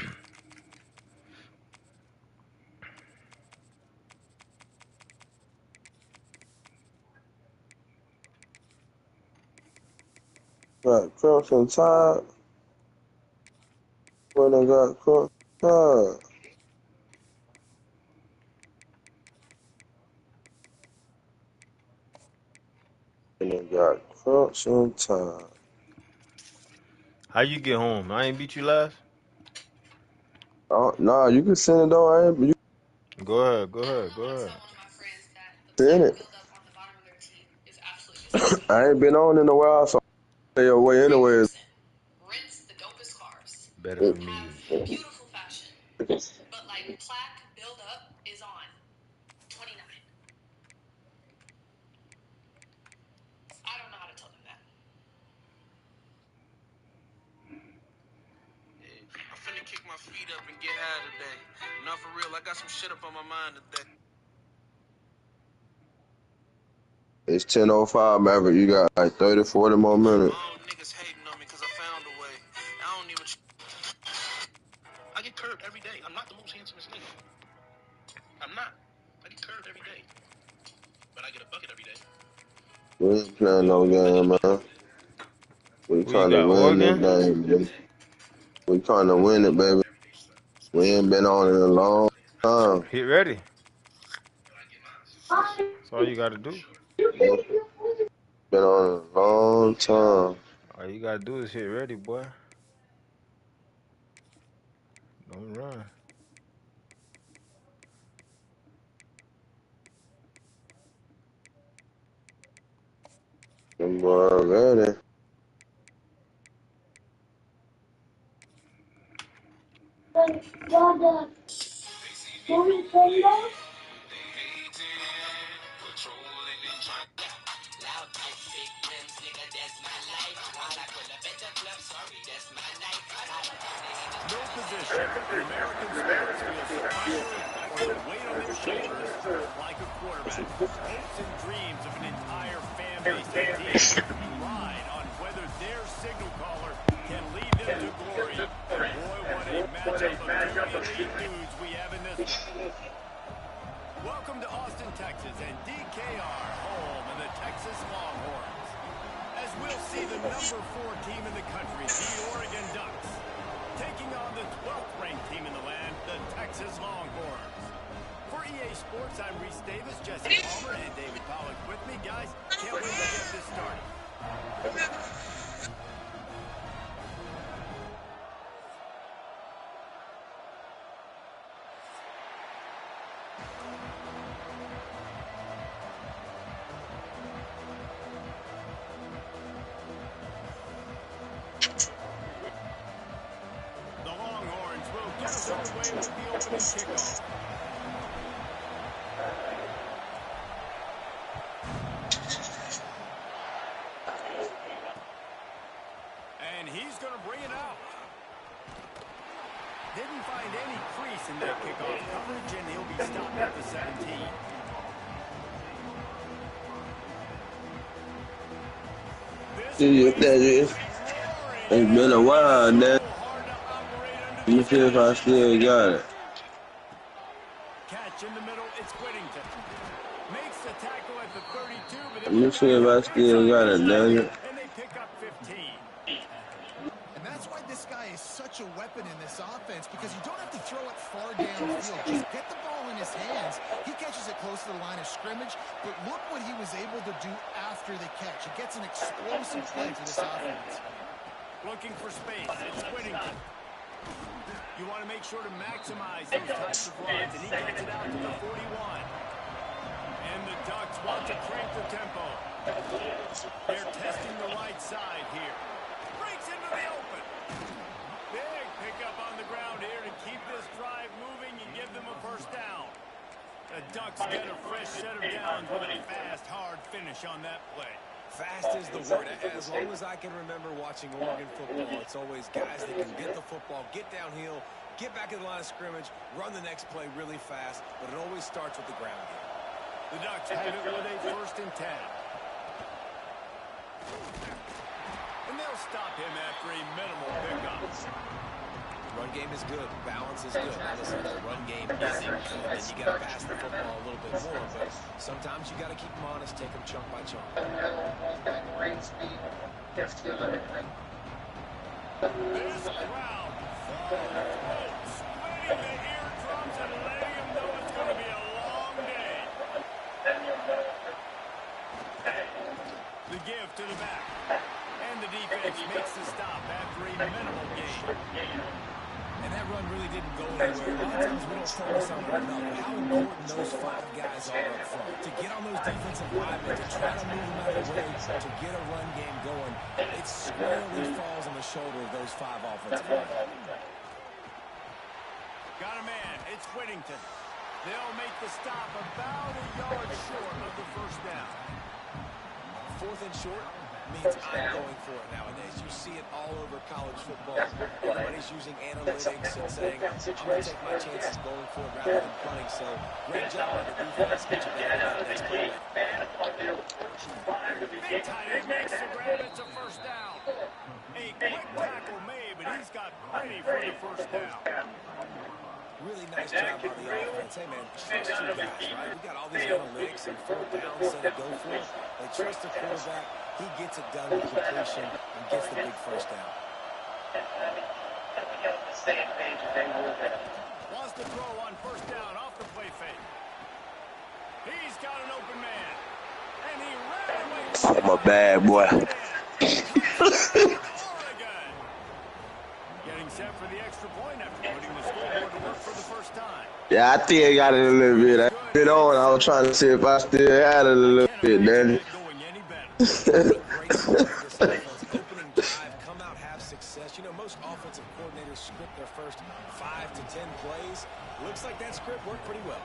Got Crimson Tide. When I got Crimson Tide. And I got Crimson Tide. How you get home? I ain't beat you last? Nah, you can send it though. I ain't. You Go ahead, go ahead, go ahead. send it. I ain't been on in a while, so stay away anyways. Better for me. I'm finna kick my feet up and get high today. Not for real, I got some shit up on my mind today. It's 10:05, Maverick. You got like 30, 40 more minutes. My old niggas hating on me because I found a way. I don't even. I get curved every day. I'm not the most handsomest nigga. I'm not. I get curved every day. But I get a bucket every day. We ain't playing no game, man. We Who you trying to got, win this Oregon? game, baby. We trying to win it, baby. We ain't been on in a long time. Hit ready. That's all you gotta do. Been on in a long time. All you gotta do is hit ready, boy. Don't run. Them boys ready. No position in American sports feels the pressure or the weight on their shoulders like a quarterback. Hopes and dreams of an entire fan base and team ride on whether their signal caller can lead them to glory. Boy, what a matchup of two elite dudes we have in this one. Welcome to Austin, Texas, and DKR, home of the Texas Longhorns. As we'll see the number 4 team in the country, the Oregon Ducks, Taking on the 12th ranked team in the land, the Texas Longhorns. For EA Sports, I'm Reese Davis, Jesse Palmer, and David Pollack with me. Guys, can't wait to get this started. The Longhorns will get us underway with the opening kickoff. And he's going to bring it out. Didn't find any crease in that kickoff coverage, and he'll be stopped at the 17. See if that is. It's been a while now. Let me see if I still got it. Catch in the middle, it's Whittington. Makes the tackle at the 32, but Let me see if I still got it, Daniel. And they pick up 15. And that's why this guy is such a weapon in this offense, because you don't have to throw it far downfield. Just get the ball in his hands. He catches it close to the line of scrimmage, but look what he was able to do after the catch. It gets an explosive play for this offense. Looking for space, it's Whittington. You want to make sure to maximize those types of runs, and he gets it out to the 41. And the Ducks want to crank the tempo. They're testing the right side here. Breaks into the open. Big pickup on the ground here to keep this drive moving and give them a first down. The Ducks get a fresh set of downs with a fast, hard finish on that play. Fast is the word. As long as I can remember watching Oregon football, it's always guys that can get the football, get downhill, get back in the line of scrimmage, run the next play really fast, but it always starts with the ground game. The Ducks have it with a 1st and 10. And they'll stop him after a minimal pickup. Run game is good. Balance is good. Now listen, the run game isn't good, then you got to pass the football a little bit more, but sometimes you got to keep them honest, take them chunk by chunk. This crowd splitting the eardrums and letting them know it's going to be a long day. The give to the back. And the defense makes the stop after a minimal gain. And that run really didn't go anywhere. A lot of times we don't focus on it enough, but how important those 5 guys are up front. To get on those defensive linemen, to try to move them out of the way, to get a run game going, it squarely falls on the shoulder of those 5 offensive linemen. Got a man. It's Whittington. They'll make the stop about a yard short of the first down. 4th and short means I'm going for it nowadays. You see it all over college football. Everybody's using analytics and saying, I'm going to take my chances going for it rather than punting. So, great job on the defense. Get you better on the next play. Big tight end makes the grab. It's a first down. A quick tackle made, but he's got plenty for the first down. Really nice job by the offense. Hey, man, trust your guys, right? We got all these analytics and 4th down, set to go for it. They trust the quarterback. He gets it done with completion and gets the big first down. Wants to throw on first down off the play fake. He's got an open man. And he ran away. I'm a bad boy. Getting set for the extra point after putting the scoreboard to work for the first time. Yeah, I think I got it a little bit. I been on. I was trying to see if I still had it a little bit, Danny. Opening drive, come out, have success. You know, most offensive coordinators script their first 5 to 10 plays. Looks like that script worked pretty well.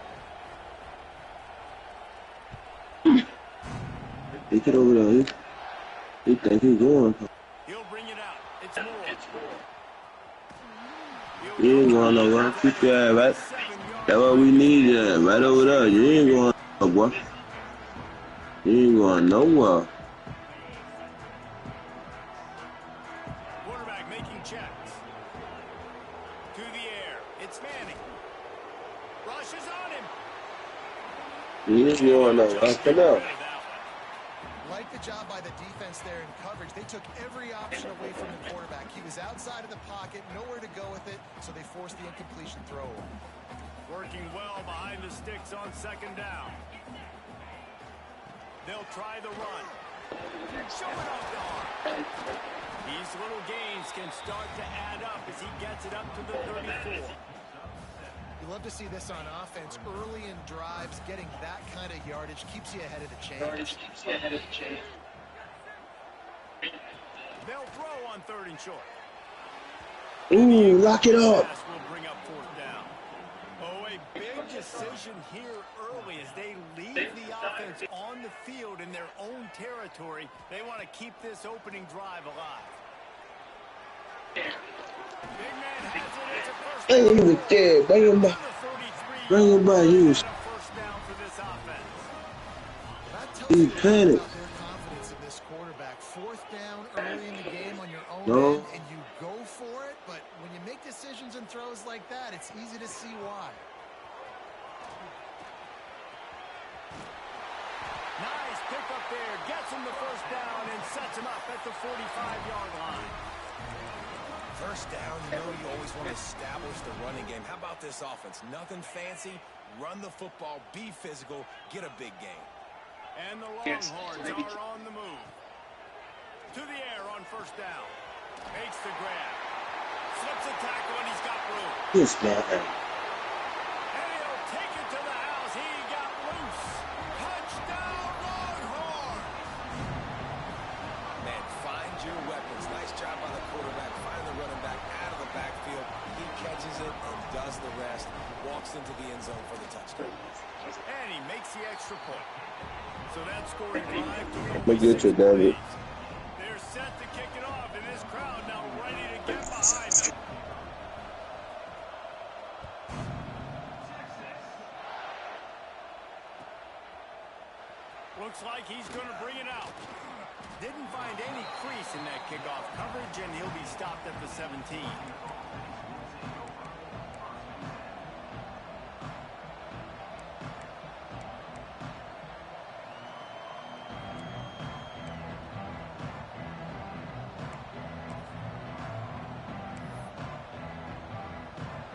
Take it over there. He think he's going. He'll bring it out. It's more. You ain't going nowhere. Keep your ass right. That's what we need, right over there. You ain't going nowhere, boy. You ain't going nowhere. Quarterback making checks. To the air. It's Manning. Rushes on him. You ain't going nowhere. Come on. Like the job by the defense there in coverage. They took every option away from the quarterback. He was outside of the pocket, nowhere to go with it, so they forced the incompletion throw. Working well behind the sticks on second down. They'll try the run. Showing off the arm. These little gains can start to add up as he gets it up to the 34. You love to see this on offense. Early in drives, getting that kind of yardage keeps you ahead of the chains. They'll throw on 3rd and short. Ooh, lock it up. Will bring up 4th down. Oh, a big decision here early as they leave the offense on the field in their own territory. They want to keep this opening drive alive. Big man has it. It's a first Hey, he was dead. Bring him back. Bring him back. He was. First down for this offense. That tells He you panicked. about their confidence in this quarterback. 4th down early in the game on your own No. end, and you go for it. But when you make decisions and throws like that, it's easy to see why. Nice pick up there. Gets him the first down and sets him up at the 45-yard line. First down, you know you always want to establish the running game. How about this offense? Nothing fancy. Run the football, be physical, get a big gain. And the Longhorns are on the move. To the air on first down. Makes the grab. Slips a tackle and he's got room. This guy. And he'll take it to the house. He got loose. Touchdown, Longhorns! Man, find your weapons. Nice job by the quarterback. Find the running back out of the backfield. He catches it and does the rest. Walks into the end zone for the touchdown. And he makes the extra point. So that scoring drive. Make it to David. They're set to kick it off, and this crowd now ready to get behind them. Looks like he's going to bring it out. Didn't find any crease in that kickoff coverage, and he'll be stopped at the 17.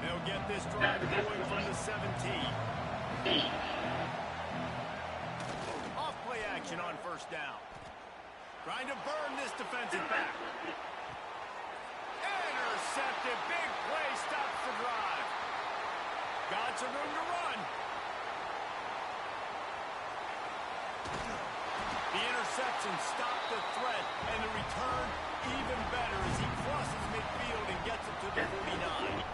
They'll get this drive going from the 17. Off play action on first down. Trying to burn this defensive back. Intercepted. Big play. Stops the drive. Got some room to run. The interception stopped the threat, and the return even better as he crosses midfield and gets it to the 49.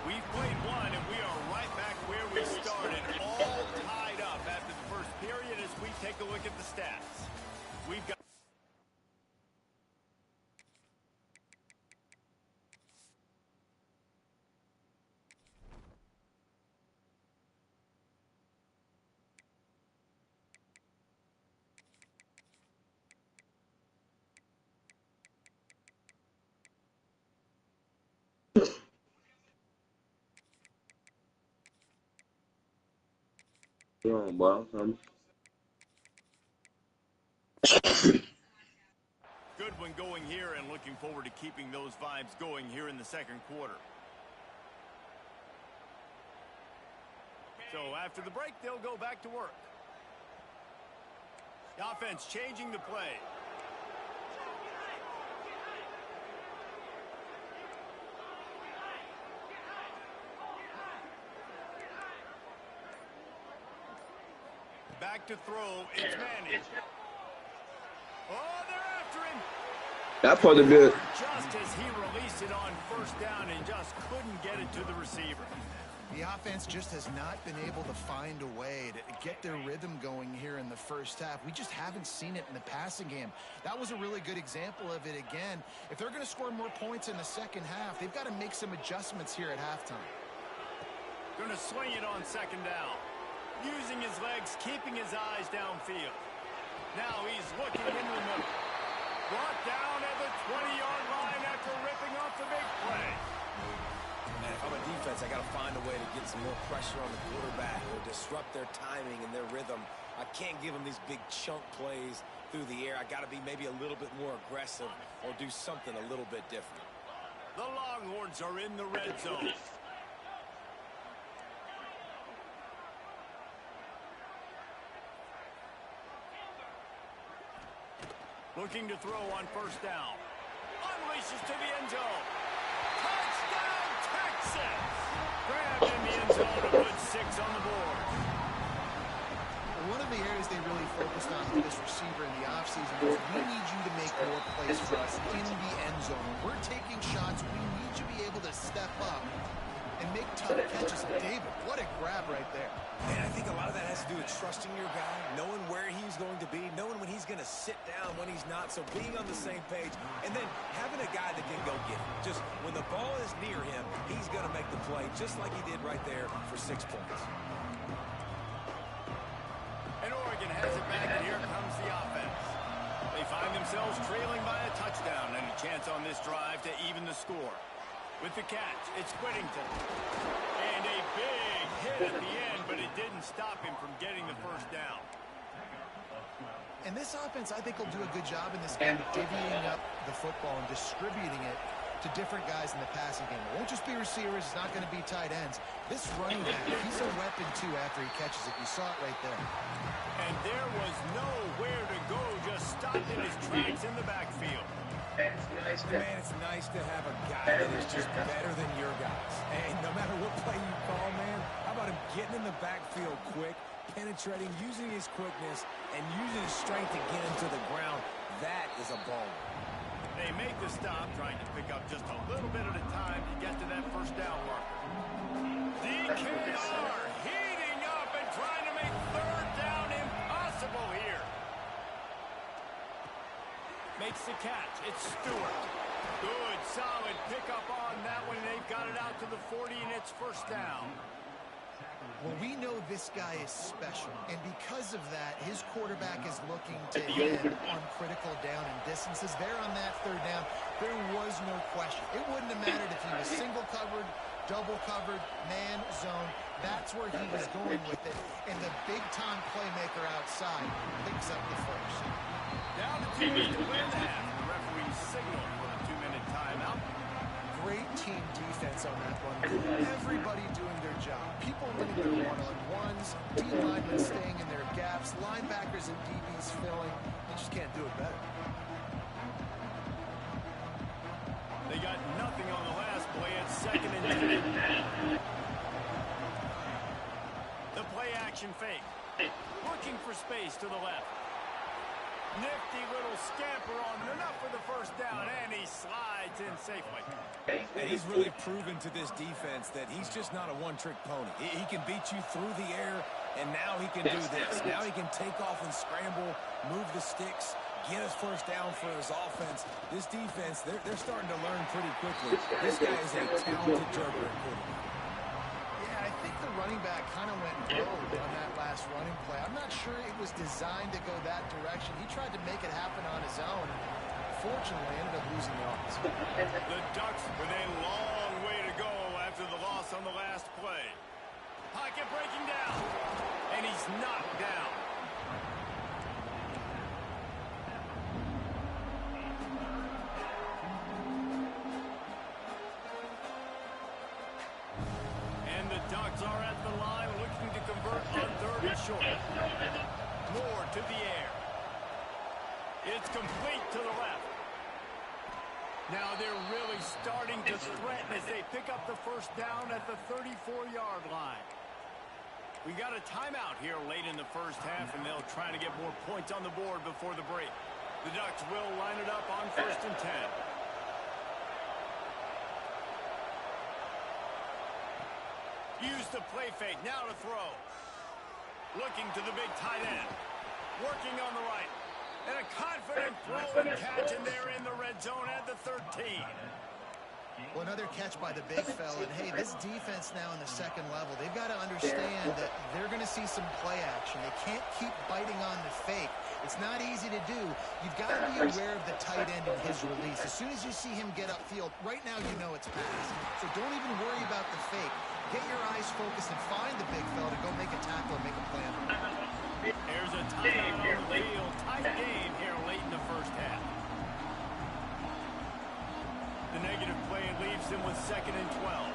We've played one, and we are right back where we started, all tied up after the first period as we take a look at the stats. We've got... Come on, boy. Good one going here, and looking forward to keeping those vibes going here in the second quarter. So after the break, they'll go back to work. The offense changing the play. Back to throw. It's Manning. Oh, they're after him. That part of it. Just as he released it on first down and just couldn't get it to the receiver. The offense just has not been able to find a way to get their rhythm going here in the first half. We just haven't seen it in the passing game. That was a really good example of it again. If they're going to score more points in the second half, they've got to make some adjustments here at halftime. Going to swing it on second down. Using his legs, keeping his eyes downfield. Now he's looking in the middle. Brought down at the 20-yard line after ripping off the big play. Man, if I'm a defense, I got to find a way to get some more pressure on the quarterback or disrupt their timing and their rhythm. I can't give him these big chunk plays through the air. I got to be maybe a little bit more aggressive or do something a little bit different. The Longhorns are in the red zone. Looking to throw on first down. Unleashes to the end zone. Touchdown, Texas! Grabbed in the end zone and put 6 on the board. One of the areas they really focused on with this receiver in the offseason was we need you to make more plays for us in the end zone. When we're taking shots, we need you to be able to step up and make tough catches. David, what a grab right there. And I think a lot of that has to do with trusting your guy, knowing where he's going to be, knowing when he's going to sit down, when he's not. So being on the same page, and then having a guy that can go get it. Just when the ball is near him, he's going to make the play, just like he did right there for 6 points. And Oregon has it back, and here comes the offense. They find themselves trailing by a touchdown and a chance on this drive to even the score. With the catch, it's Whittington. And a big hit at the end, but it didn't stop him from getting the first down. And this offense, I think, will do a good job in this game of divvying up the football and distributing it to different guys in the passing game. It won't just be receivers. It's not going to be tight ends. This running back, he's a weapon, too, after he catches it. You saw it right there. And there was nowhere to go, just stopped in his tracks in the backfield. Man, it's nice to have a guy that is just better than your guys. And no matter what play you call, man, how about him getting in the backfield quick, penetrating, using his quickness, and using his strength to get him to the ground? That is a baller. They make the stop, trying to pick up just a little bit at a time to get to that first down marker. DKR heating up and trying to make third down impossible here. Makes the catch. It's Stewart. Good, solid pickup on that one. They've got it out to the 40, and it's first down. Well, we know this guy is special, and because of that, his quarterback is looking to hit on critical down and distances. There on that third down, there was no question. It wouldn't have mattered if he was single covered, double covered, man, zone. That's where he was going with it, and the big-time playmaker outside picks up the first. Down to 2 minutes to win that. The referee signaled for a 2-minute timeout. Great team defense on that one. Everybody doing their job. People winning their one-on-ones, D-linemen staying in their gaps, linebackers and DBs filling. They just can't do it better. They got nothing on the last play. It's 2nd and 10. The play-action fake. Looking for space to the left. Nifty little scamper on enough for the first down, and he slides in safely. And he's really proven to this defense that he's just not a one-trick pony. He can beat you through the air, and now he can do this. Now he can take off and scramble, move the sticks, get his first down for his offense. This defense, they're starting to learn pretty quickly. This guy is a talented joker at quarterback. Yeah, I think the running back kind of went rogue on that last running play. I'm not sure it was designed to go that direction. He tried to make it happen on his own. Fortunately, ended up losing yards. The Ducks with a long way to go after the loss on the last play. Pocket breaking down, and he's knocked down. And the Ducks are at the line looking to convert on 3rd and short. Moore to the air. It's complete to the left. Now they're really starting to threaten as they pick up the first down at the 34-yard line. We got a timeout here late in the first half, and they'll try to get more points on the board before the break. The Ducks will line it up on 1st and 10. Use the play fake, now to throw. Looking to the big tight end. Working on the right. And a confident throw and catch, and they're in the red zone at the 13. Well, another catch by the big fella. And, hey, this defense now in the second level, they've got to understand that they're going to see some play action. They can't keep biting on the fake. It's not easy to do. You've got to be aware of the tight end and his release. As soon as you see him get upfield, right now you know it's pass. So don't even worry about the fake. Get your eyes focused and find the big fella to go make a tackle or make a play. There's a timeout on the field. Tight game here late in the first half. The negative play leaves him with 2nd and 12.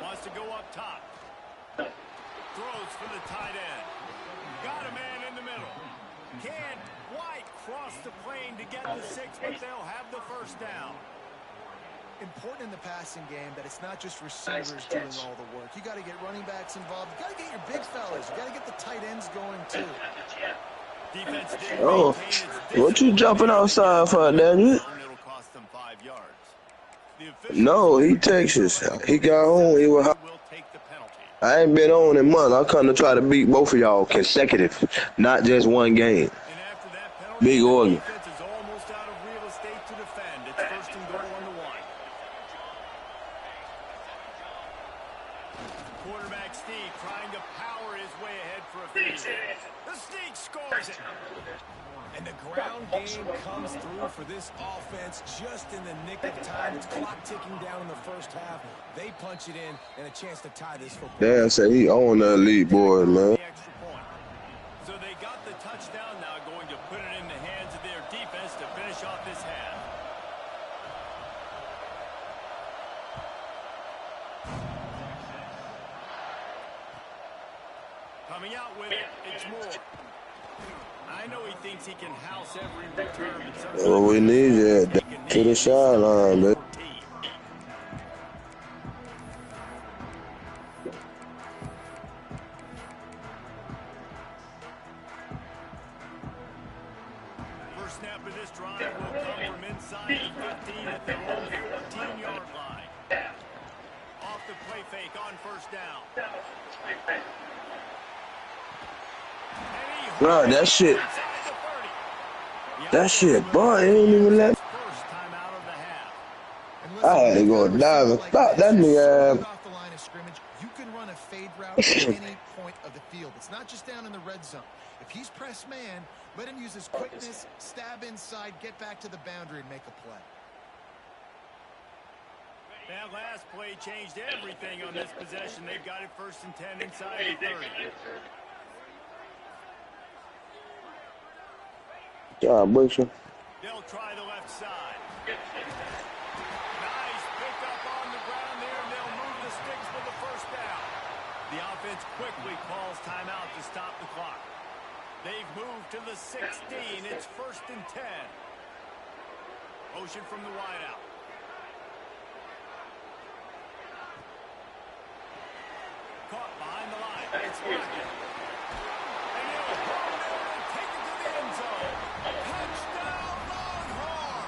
Wants to go up top. Throws for the tight end. Got a man in the middle. Can't quite cross the plane to get the 6, but they'll have the first down. Important in the passing game that it's not just receivers doing all the work. You got to get running backs involved. You got to get your big fellas. You got to get the tight ends going too. Defense Oh, what you jumping outside for, Daniel? It'll cost them 5 yards. No, he Texas. He got home. He was. Will take the penalty. I ain't been on in months. I come to try to beat both of y'all consecutive, not just one game. And after that penalty, Big Oregon. the defense is almost out of real estate to defend. It's 1st and goal on the 1. Quarterback Steve trying to power his way ahead for a field. The sneak scores it. And the ground game comes through for this offense just in the nick of time. It's clock ticking down in the first half. They punch it in and a chance to tie this football. Damn, say he on the elite boy, man. The extra point. So they got the touchdown now, going to put it in the hands of their defense to finish off this half. Coming out with it, it's Moore. I know he thinks he can house every return, but sometimes What we need is to the sideline, man. First snap of this drive will come from inside the 15 at their own 14-yard line. Off the play fake on 1st down. Bro, that shit, boy, ain't even let. I had to go diving. Stop that nigga. Off the line of scrimmage, you can run a fade route at any point of the field. It's not just down in the red zone. If he's press man, let him use his quickness, stab inside, get back to the boundary, and make a play. That last play changed everything on this possession. They've got it 1st and 10 inside the 30. Yeah, Bushel. They'll try the left side. Nice pick up on the ground there, and they'll move the sticks for the 1st down. The offense quickly calls timeout to stop the clock. They've moved to the 16. It's 1st and 10. Motion from the wideout. Caught behind the line. It's Rocket. And he'll hold there and take it to the end zone. Touchdown, Longhorns!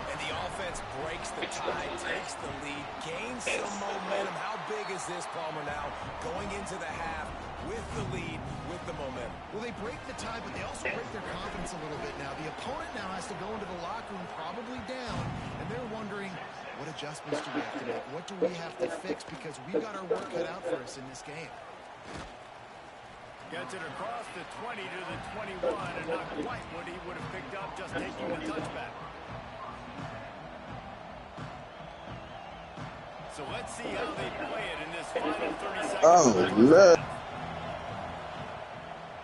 And the offense breaks the tie, takes the lead, gains some momentum. How big is this, Palmer, now? Going into the half with the lead, with the momentum. Well, they break the tie, but they also break their confidence a little bit now. The opponent now has to go into the locker room probably down, and they're wondering, what adjustments do we have to make? What do we have to fix? Because we've got our work cut out for us in this game. Gets it across the 20 to the 21, and not quite what he would have picked up just taking the touchback. So let's see how they play it in this final 30 seconds. Oh, man.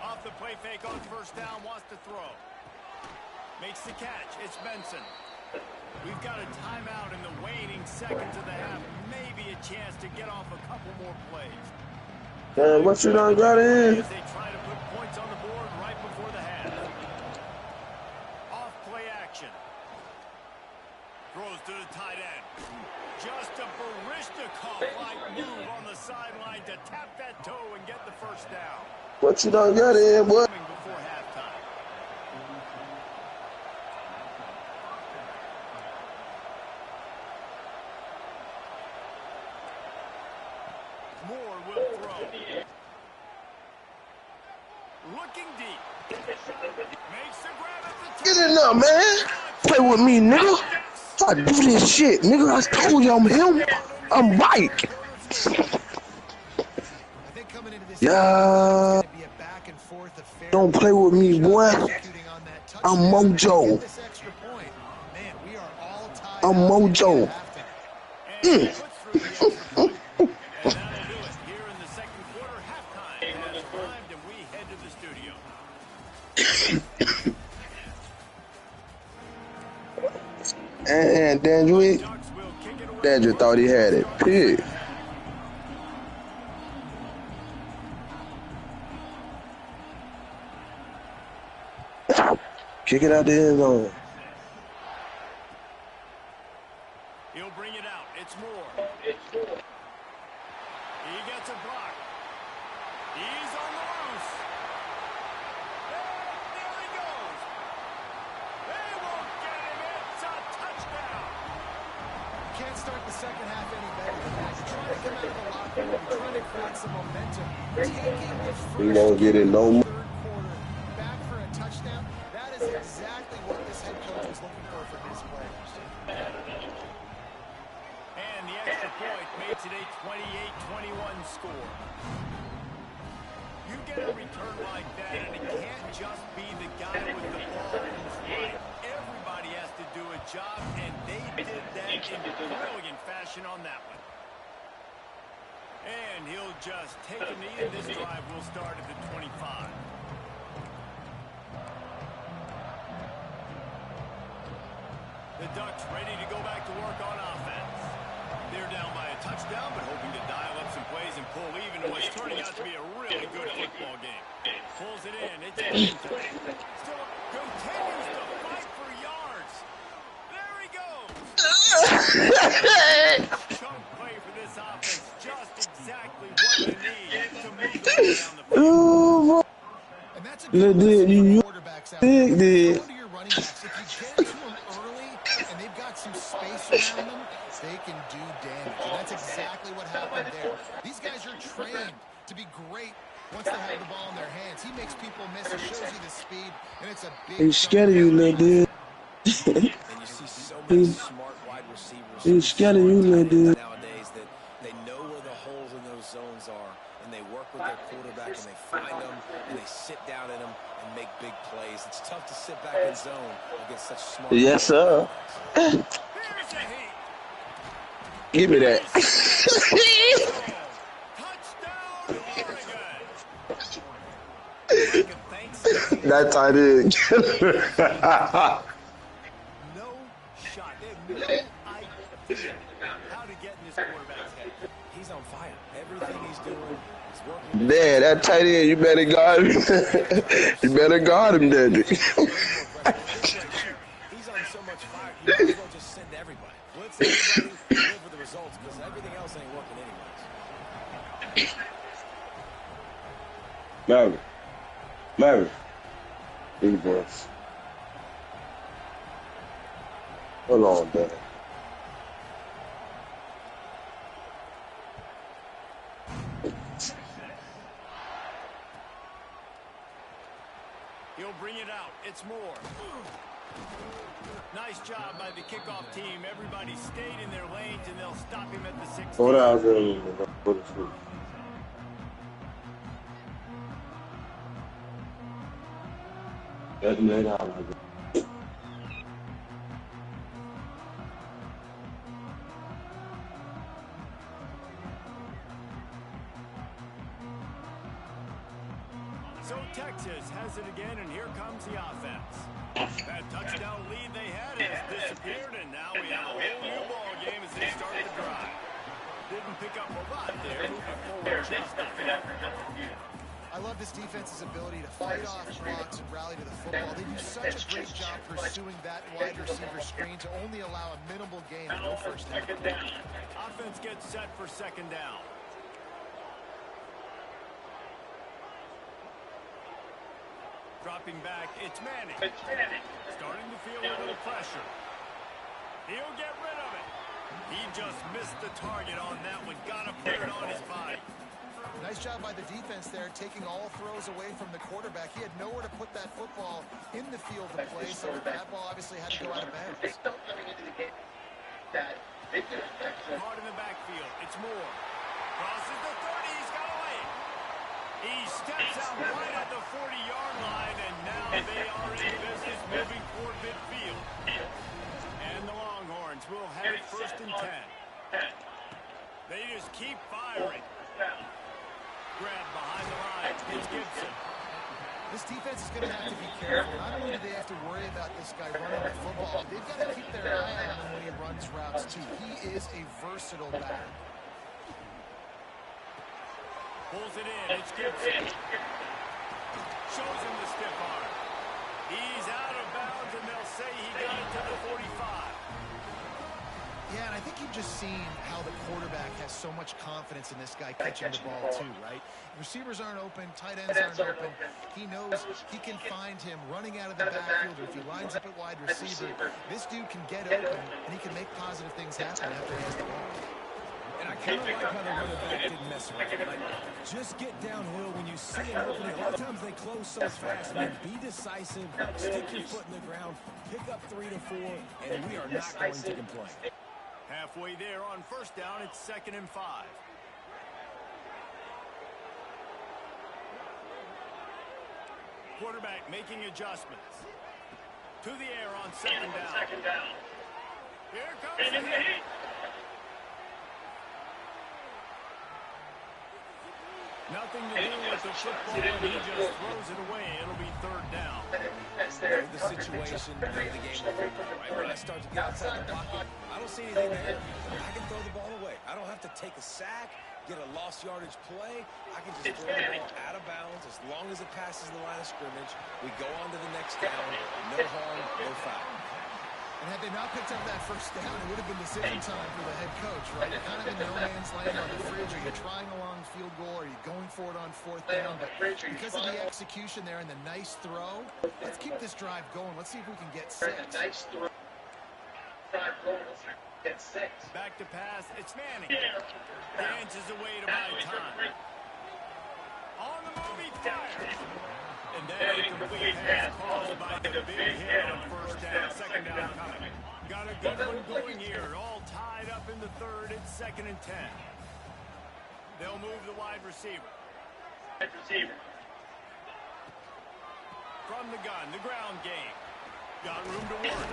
Off the play fake on 1st down, wants to throw. Makes the catch. It's Benson. We've got a timeout in the waning seconds of the half. Maybe a chance to get off a couple more plays. What you done got in? As they try to put points on the board right before the half. Off play action. Throws to the tight end. Just a Barishnikov-like move on the sideline to tap that toe and get the 1st down. What you done got in, boy? Before halftime. Moore will throw. Looking deep. Makes the grab at the Get in there, man. Play with me, nigga. I do this shit, nigga. I told you I'm him. I'm right. Yeah. Don't play with me, boy. I'm Mojo. I'm Mojo. And Dandrew thought he had it. Pig. Kick it out the end zone. He'll bring it out. It's Moore. He gets a block. He's on the loose. And there he goes. They won't get him. It's a touchdown. You can't start the second half any better than that. You're trying to come out of the locker room. You're trying to create some momentum. Taking the first He won't get it no more. third quarter back for a touchdown. That is exactly what this head coach was looking for his players. And the extra point makes it a 28-21 score. You get a return like that, and it can't just be the guy with the ball who's right. Everybody has to do a job, and they did that in brilliant fashion on that one. And he'll just take a knee, and this drive will start at the 25. The Ducks ready to go back to work on offense. They're down by a touchdown, but hoping to dial up some plays and pull even in what's turning out to be a really good football game. Pulls it in. It's Still continues to fight for yards. There he goes. Chunk play for this offense. Just exactly what you need to move the ball down the field. And that's a good quarterbacks out there. Go to your running backs. If you get to them early and they've got some space around them, they can do damage. And that's exactly what happened there. These guys are trained to be great once they have the ball in their hands. He makes people miss. He shows you the speed, and it's a big... He's scared of you, little dude. And you see so many smart wide receivers. He's scared of you, little dude. Nowadays that they know where the holes in those zones are, and they work with their quarterback, and they find them, and they sit down in them and make big plays. It's tough to sit back in zone against such smart. Yes, sir. Give me that. That tight end. No shot. They have no idea how to get in this quarterback's head. He's on fire. Everything he's doing is working. Man, that tight end, you better guard him. You better guard him, Dedrick. He's on so much fire, you might as well just send everybody. Blitz everybody, live with the results, because everything else ain't working anyways. Mary. Big boys. Hold on, Dad. He'll bring it out. It's Moore. Nice job by the kickoff team. Everybody stayed in their lanes, and they'll stop him at the 6. Hold on, That's made out of it. So Texas has it again, and here comes the offense. That touchdown lead they had has disappeared, and now we have a whole new ball game as they start the drive. Didn't pick up a lot there, moving forward just a bit. I love this defense's ability to fight off blocks and rally to the football. They do such a great job pursuing that wide receiver screen to only allow a minimal gain and no first down. Offense gets set for second down. Dropping back, it's Manning. Starting to feel a little pressure. He'll get rid of it. He just missed the target on that one. Got to put it on his body. Nice job by the defense there, taking all throws away from the quarterback. He had nowhere to put that football in the field to play, so that ball obviously had to go out of bounds. Caught in the backfield. It's Moore. Crosses the 30. He's got away. He steps out right at the 40-yard line, and now they are in business moving toward midfield. And the Longhorns will have it 1st and 10. They just keep firing. Grab behind the line. It's Gibson. This defense is going to have to be careful. Not only do they have to worry about this guy running the football, they've got to keep their eye on him when he runs routes, too. He is a versatile back. Pulls it in. It's Gibson. Shows him the stiff arm. He's out of bounds, and they'll say he got it to the 45. Yeah, and I think you've just seen how the quarterback has so much confidence in this guy catching the ball too, right? Receivers aren't open, tight ends aren't open. He knows he can find him running out of the backfield, or if he lines up at wide receiver, this dude can get open, and he can make positive things happen after he has the ball. And I kind of like how the running back didn't mess around. Like, just get downhill when you see an opening. A lot of times they close so fast, man. Be decisive, stick your foot in the ground, pick up 3 to 4, and we are not going to complain. Halfway there on first down, it's 2nd and 5. Quarterback making adjustments. To the air on 2nd down. Here comes the heat. Nothing to do with the football, and he just throws it away. It'll be 3rd down. The situation, the game of football, right? When I start to get outside the pocket, I don't see anything there. I can throw the ball away. I don't have to take a sack, get a lost yardage play. I can just throw the ball out of bounds as long as it passes the line of scrimmage. We go on to the next down. No harm, no foul. And had they not picked up that first down, it would have been decision time for the head coach, right? You're kind of in no man's land on the fridge. Are you trying a long field goal? Are you going for it on 4th down? But because of the execution there and the nice throw, let's keep this drive going. Let's see if we can get 6. Back to pass. It's Manning. Dances away to buy time. On the move, he fires. And then a complete pass caused by the big hit on 1st down. 2nd down coming. Got a good one going here. All tied up in the 3rd. It's 2nd and 10. They'll move the wide receiver. From the gun, the ground game. Got room to work.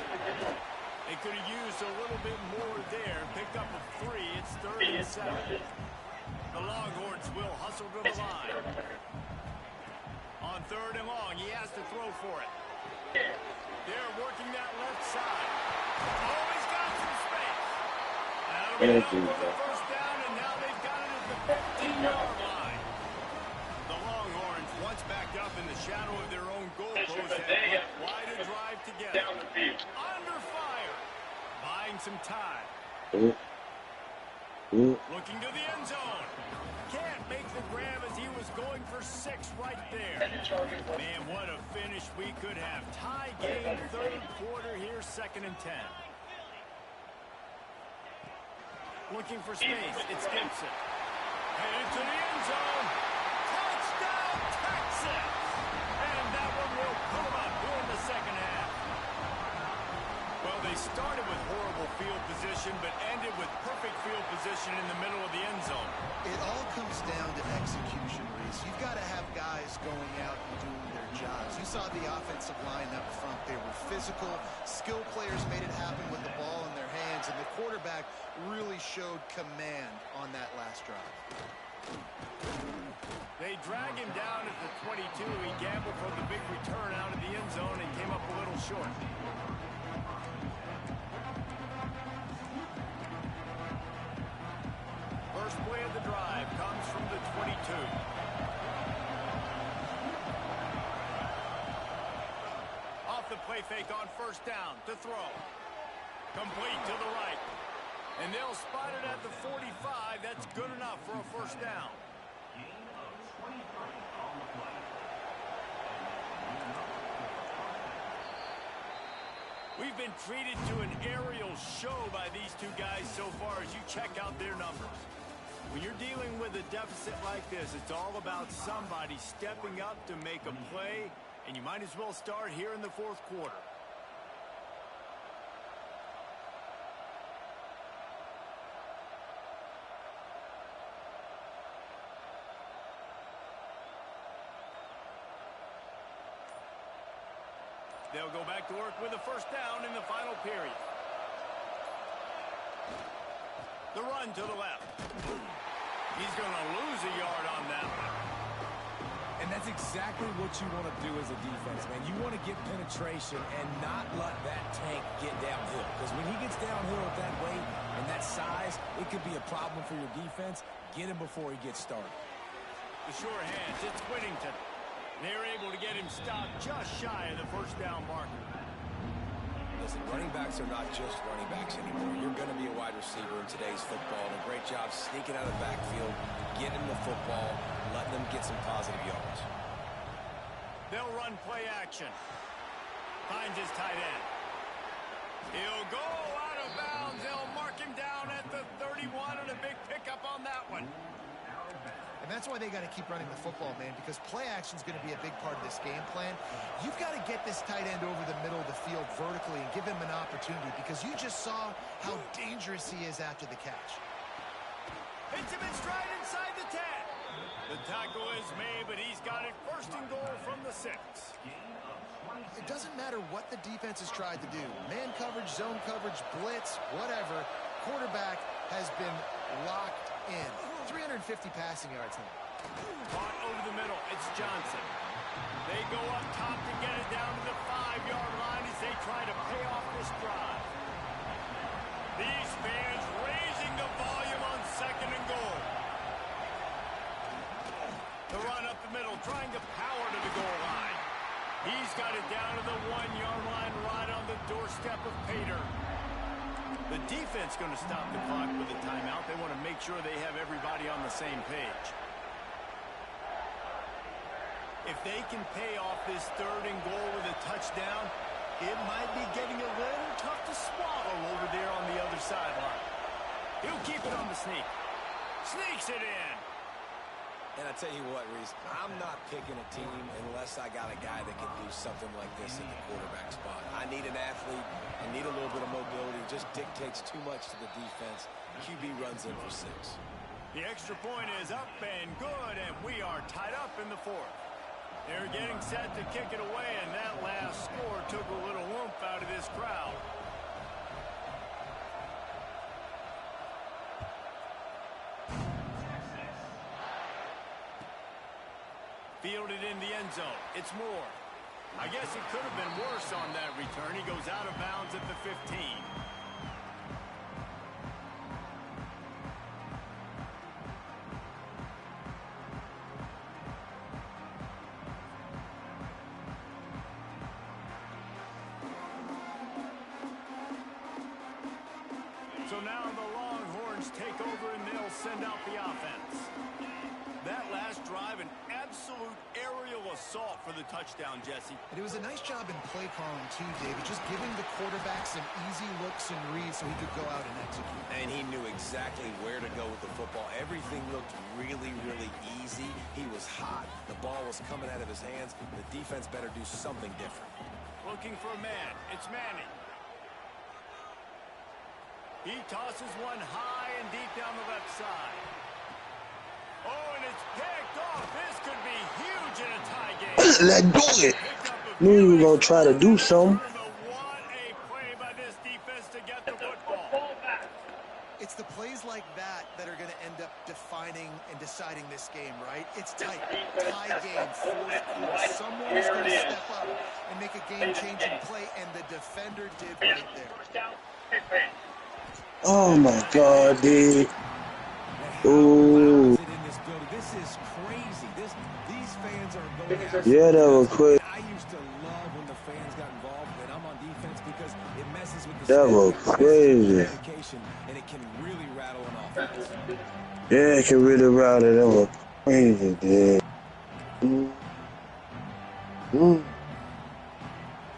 They could have used a little bit more there. Picked up a 3. It's 3rd and 7. The Longhorns will hustle to the line. On 3rd and long, he has to throw for it. They're working that left side. Oh, he's got some space. That'll be enough for the 1st down, and now they've got it at the 15-yard line. The Longhorns, once backed up in the shadow of their own goalpost, have put quite a drive together. Under fire. Buying some time. Looking to the end zone. Can't make the grab as he was going for 6 right there. Man, what a finish we could have. Tie game, 3rd quarter here, 2nd and 10. Looking for space. It's Gibson. Headed to the end zone. Touchdown, Texas! And that one will pull him up here in the 2nd half. Well, they started with horrible field position, but ended with perfect field position in the middle of the end zone. It all comes down to execution, Reese. You've got to have guys going out and doing their jobs. You saw the offensive line up front. They were physical. Skill players made it happen with the ball in their hands, and the quarterback really showed command on that last drive. They drag him down at the 22. He gambled for the big return out of the end zone and came up a little short. First play of the drive comes from the 22. Off the play fake on 1st down to throw. Complete to the right. And they'll spot it at the 45. That's good enough for a 1st down. We've been treated to an aerial show by these two guys so far as you check out their numbers. When you're dealing with a deficit like this, it's all about somebody stepping up to make a play, and you might as well start here in the 4th quarter. They'll go back to work with a 1st down in the final period. The run to the left. He's going to lose a yard on that one. And that's exactly what you want to do as a defense, man. You want to get penetration and not let that tank get downhill. Because when he gets downhill at that weight and that size, it could be a problem for your defense. Get him before he gets started. The sure hands, it's Whittington. They're able to get him stopped just shy of the first down marker. Listen, running backs are not just running backs anymore. You're going to be a wide receiver in today's football. And a great job sneaking out of the backfield, getting the football, letting them get some positive yards. They'll run play action. Finds his tight end. He'll go out of bounds. They'll mark him down at the 31 and a big pickup on that one. And that's why they got to keep running the football, man, because play action is going to be a big part of this game plan. You've got to get this tight end over the middle of the field vertically and give him an opportunity, because you just saw how dangerous he is after the catch. Hits him in stride inside the 10. The tackle is made, but he's got it first and goal from the 6. It doesn't matter what the defense has tried to do. Man coverage, zone coverage, blitz, whatever. Quarterback has been locked in. 350 passing yards now. Caught over the middle. It's Johnson. They go up top to get it down to the 5-yard line as they try to pay off this drive. These fans raising the volume on second and goal. The run up the middle, trying to power to the goal line. He's got it down to the 1-yard line, right on the doorstep of Pater. The defense going to stop the clock with a timeout. They want to make sure they have everybody on the same page. If they can pay off this 3rd and goal with a touchdown, it might be getting a little tough to swallow over there on the other sideline. He'll keep it on the sneak. Sneaks it in. And I tell you what, Reese, I'm not picking a team unless I got a guy that can do something like this at the quarterback spot. I need an athlete. I need a little bit of mobility. It just dictates too much to the defense. QB runs in for 6. The extra point is up and good, and we are tied up in the 4th. They're getting set to kick it away, and that last score took a little oomph out of this crowd. Fielded in the end zone. It's Moore. I guess it could have been worse on that return. He goes out of bounds at the 15. So now the Longhorns take over and they'll send out the offense. That last drive, an absolute aerial assault for the touchdown, Jesse. And it was a nice job in play calling too, David, just giving the quarterback some easy looks and reads so he could go out and execute. And he knew exactly where to go with the football. Everything looked really, really easy. He was hot. The ball was coming out of his hands. The defense better do something different. Looking for a man. It's Manning. He tosses one high and deep down the left side. Oh, and it's picked off. This could be huge in a tie game. Let's do it. Knew you were going to try to do something. What a play by this defense to get the football. It's the plays like that that are going to end up defining and deciding this game, right? It's tight. Tie game, 4th quarter. Someone is going to step up and make a game-changing play, and the defender did right there. Oh, my God, dude. Ooh. This is crazy. These fans are going Yeah, that was quick. I used to love when the fans got involved when I'm on defense because it messes with the That was crazy. and it can really rattle an offense. Yeah, it can really rattle. That was crazy, dude.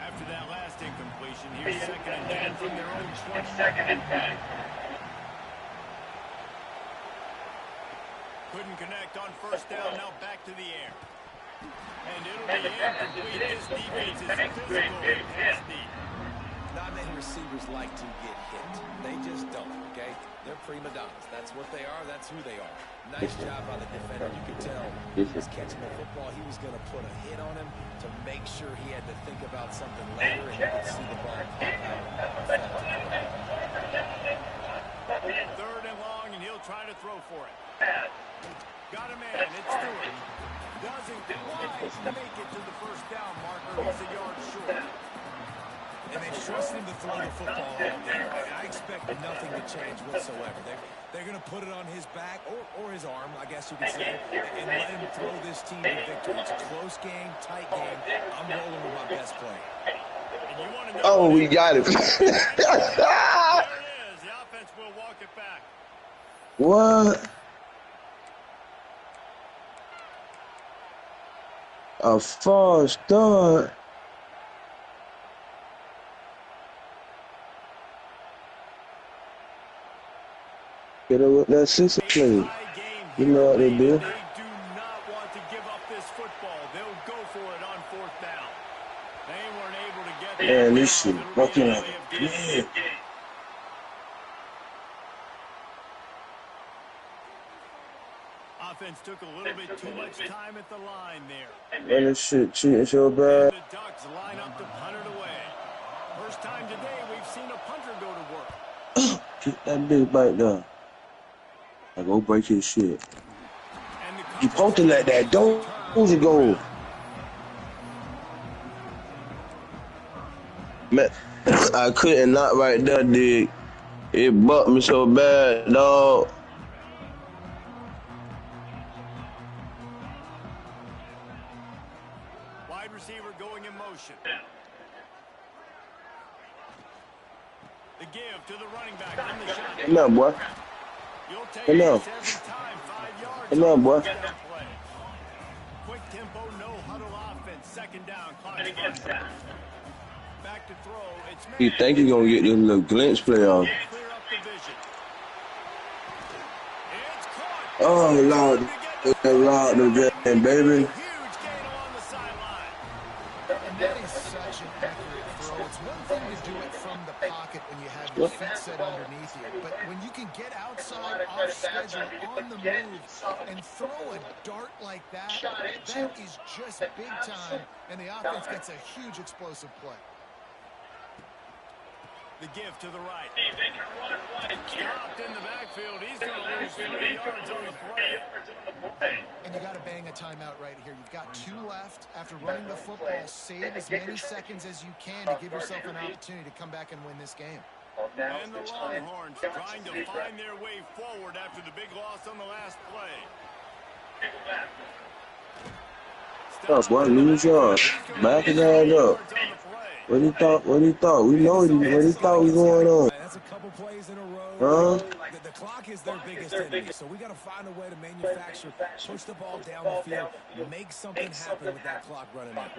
After that last incompletion, here's 2nd and 10 from their own 20. 2nd and 10. Couldn't connect on 1st down, now back to the air. And it'll be incomplete. This defense is physical and pass deep. Not many receivers like to get hit. They just don't, okay? They're prima donnas. That's what they are. That's who they are. Nice job by the defender. You could tell he was catching the football. He was going to put a hit on him to make sure he had to think about something later and you could see the ball pop out. 3rd and long, and he'll try to throw for it. Got a man. It's Stewart. Doesn't quite make it to the first down marker. He's a yard short. And they've trusted him to throw the football all game. I expect nothing to change whatsoever. They're going to put it on his back, or his arm, I guess you could say, and let him throw this team to victory. It's a close game, tight game. I'm rolling with my best player. Oh, we got it. There it is. The offense will walk it back. What? A false start. Get up with that sister play. You know what they do. They do not want to give up this football. They'll go for it on fourth down. They weren't able to get Man, this shit fucking up. Yeah. Offense took a little bit too much time at the line there. Man, this shit cheating so bad. The Ducks line up to punt it away. First time today we've seen a punter go to work. Get that big bite down. I go break his shit. You supposed to let that dozy go. Man, I couldn't not right there, dig. It bucked me so bad, dog. Wide receiver going in motion. The give to the running back from the shot. Come on, boy. You'll take Come on. this every time, 5 yards. Come on, boy. Play. Quick tempo, no huddle offense. Second down, clock running. Back to throw. It's You think you're gonna get this little glitch play off? clear up the vision. It's caught. Oh, Lord. Lord, the game, baby. Huge gain along the sideline. And that is such an accurate throw. It's one thing to do it from the pocket when you have your feet set underneath you, but when you can get outside, off schedule, on the move, and throw a dart like that, that is just big time, and the offense gets a huge explosive play. The give to the right. Stopped in the backfield. He's going to lose 3 yards on the play. And you got to bang a timeout right here. You've got 2 left. After running the football, save as many seconds as you can to give yourself an opportunity to come back and win this game. And the Longhorns trying to find their way forward after the big loss on the last play. Oh, boy, lose yours. Back his ass up. What he thought? What he thought? We know what he thought was going on. That's a couple plays in a row. The clock is their biggest enemy, so we got to find a way to manufacture, push the ball down the field, make something happen with that clock running out.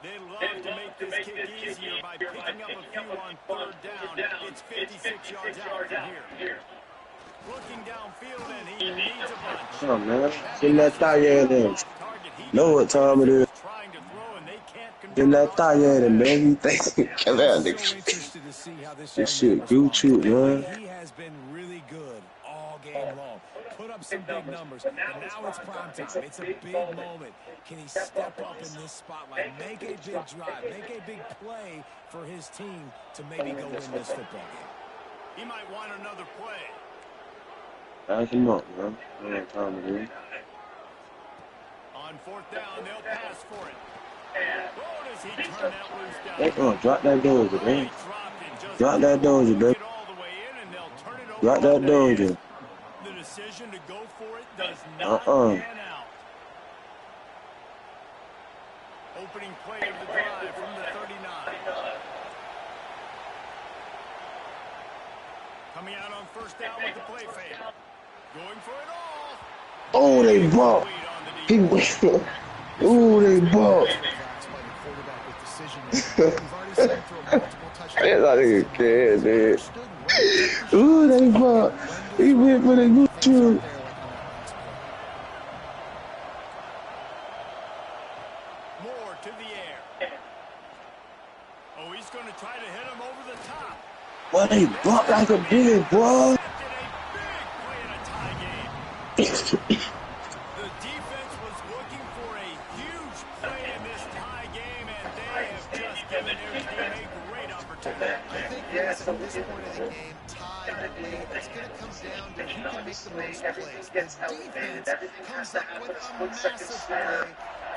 They'd love to make this kick easier by picking up a few on third down. It's 56 yards out from here. Looking downfield, and he needs a bunch. Come on, man. Get that thigh in there. Know what time it is. Trying to throw, and they can't Get that thigh in there, man. You think? Come on, So nigga. interested to see how this This young shit man grew responds. to, man. He has been really good all game long. Put up some big numbers, and now it's prime time. It's a big moment. Can he step up in this spotlight, make a big drive, make a big play for his team to maybe go win this football game? He might want another play. Back him up, man. I don't have time to do. On fourth down, they'll pass for it. Oh, does he turn that loose down? Drop that dozer, man. Dropped it just Drop that dozer, baby. get all the way in, and they'll turn it over. Drop that dozer. The decision to go for it does not pan out. Opening play of the drive from the 39. Coming out on first down with the play fake. Going for it all. Oh, they bought. He went. Ooh, they bought. That nigga can't, dude. Ooh, they bought. He went for the good shoot. More to the air. Oh, he's going to try to hit him over the top. Well, they bought like a big boy. The defense was looking for a huge play in this tie game, and they have just given their team a great opportunity. I think, yes, at this point of the game, tie decide late. It's going to come down to who can make the most plays. The defense comes up with a massive play,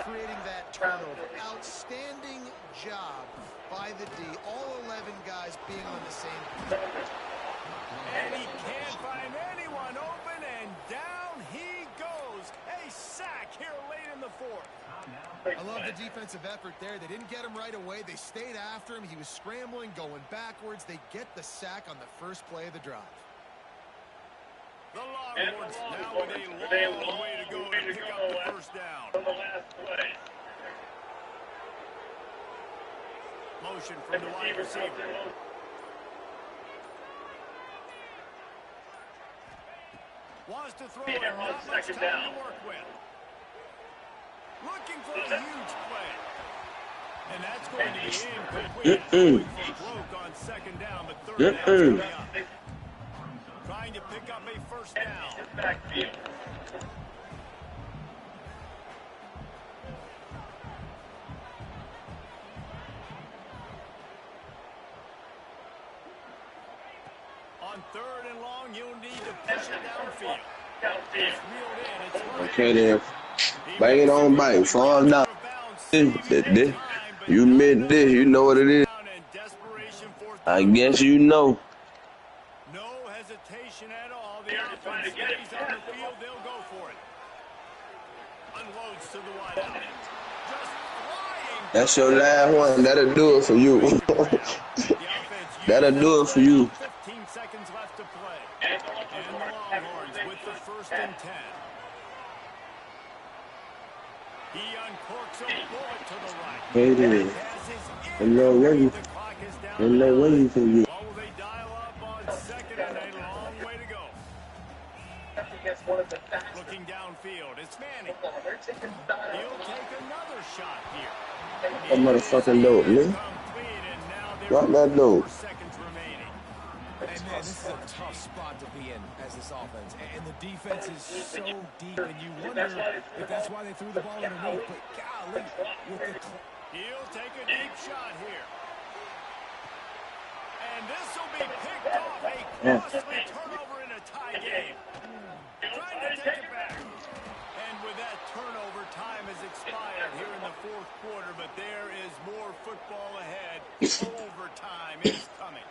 creating that turnover. Outstanding job by the D. All 11 guys being on the same page. And he can't find anyone open, and down he goes. A sack here late in the fourth. I love the defensive effort there. They didn't get him right away. They stayed after him. He was scrambling, going backwards. They get the sack on the first play of the drive. The Longhorns now with a long way to go to pick up the first down. Motion from the wide receiver. Wants to throw it, not much time to work with. Looking for a huge play. And that's going to be incomplete. Going for broke on second down, but third down coming up. Trying to pick up a first down. On third and long, you'll need to push it downfield. It's reeled in. Okay, then. Bang it on, bang. Fall down. You meant this. You know what it is. I guess you know. No hesitation at all. The offense stays on the field. They'll go for it. Unloads to the wideout. Just flying. That's your last one. That'll do it for you. That'll do it for you. 15 seconds left to play. And the Longhorns with the first and 10. He uncorks a bullet to the right. Hey, dude. There's no way. There's no way you can get. What will they dial up on second and a long way to go? Looking downfield, it's Manning. He'll take another shot here. That motherfucking dope, man. Drop that dope. And man, this is a tough spot to be in as this offense. And the defense is so deep, and you wonder if that's why they threw the ball underneath. But golly, with the he'll take a deep shot here. And this will be picked off. A costly turnover in a tie game. Trying to take it back. And with that turnover, time has expired here in the fourth quarter, but there is more football ahead. Overtime is coming.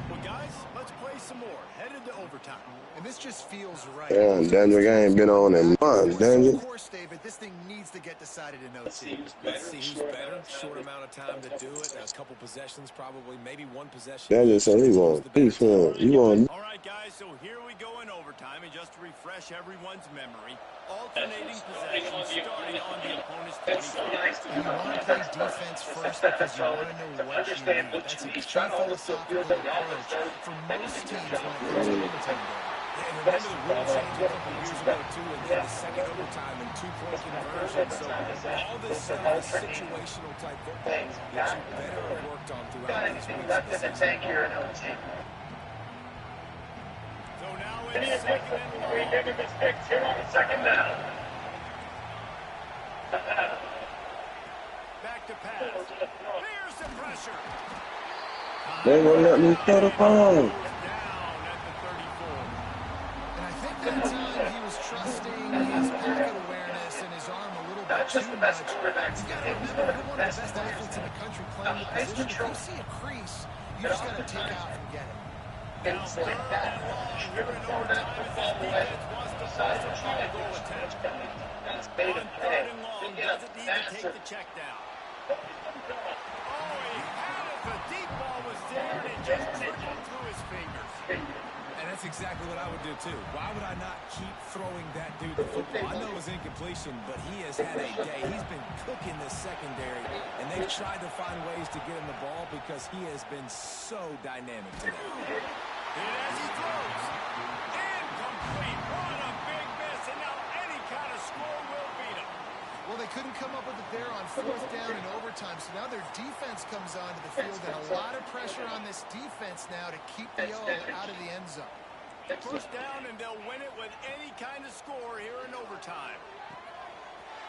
Well, guys, let's play some more. Headed to overtime. And this just feels right. Damn, Daniel, I ain't been on in months, Daniel. Of course, David, this thing needs to get decided in OT. Let's see who's better. Short amount of time to do it. A couple possessions, probably, maybe one possession. Daniel said he won. All right, guys, so here we go in overtime. And just to refresh everyone's memory, alternating possessions starting on the opponent's 25. And you want to play defense first because you want to know what you need. That's a key philosophical approach for most teams when it comes to overtime. And remember the rule change a couple years ago, too, and then the second overtime and two-point conversion. So all this stuff is situational type football that you better have worked on throughout these weeks of the season. So now it's second and long. Back to pass. Here's the pressure. They won't let me throw the ball. Down at the 34. And I think that time he was trusting his pocket awareness and his arm a little bit too much. You got to remember, you're one of the best athletes in the country playing the position. If you see a crease, you just got to take out and get it. Now third and long here in overtime as this defense wants to force a field goal attempt. On third and long, doesn't need to take the check down. Oh, he had it. The deep ball was there, and it just trickled through his fingers. And that's exactly what I would do, too. Why would I not keep throwing that dude the football? I know it was incompletion, but he has had a day. He's been cooking this secondary, and they've tried to find ways to get him the ball because he has been so dynamic today. And as he throws, incomplete. What a big miss, and now any kind of score will beat him. Well, they couldn't come up with it there on fourth down in overtime, so now their defense comes onto the field, and a lot of pressure on this defense now to keep the O out of the end zone. First down, and they'll win it with any kind of score here in overtime.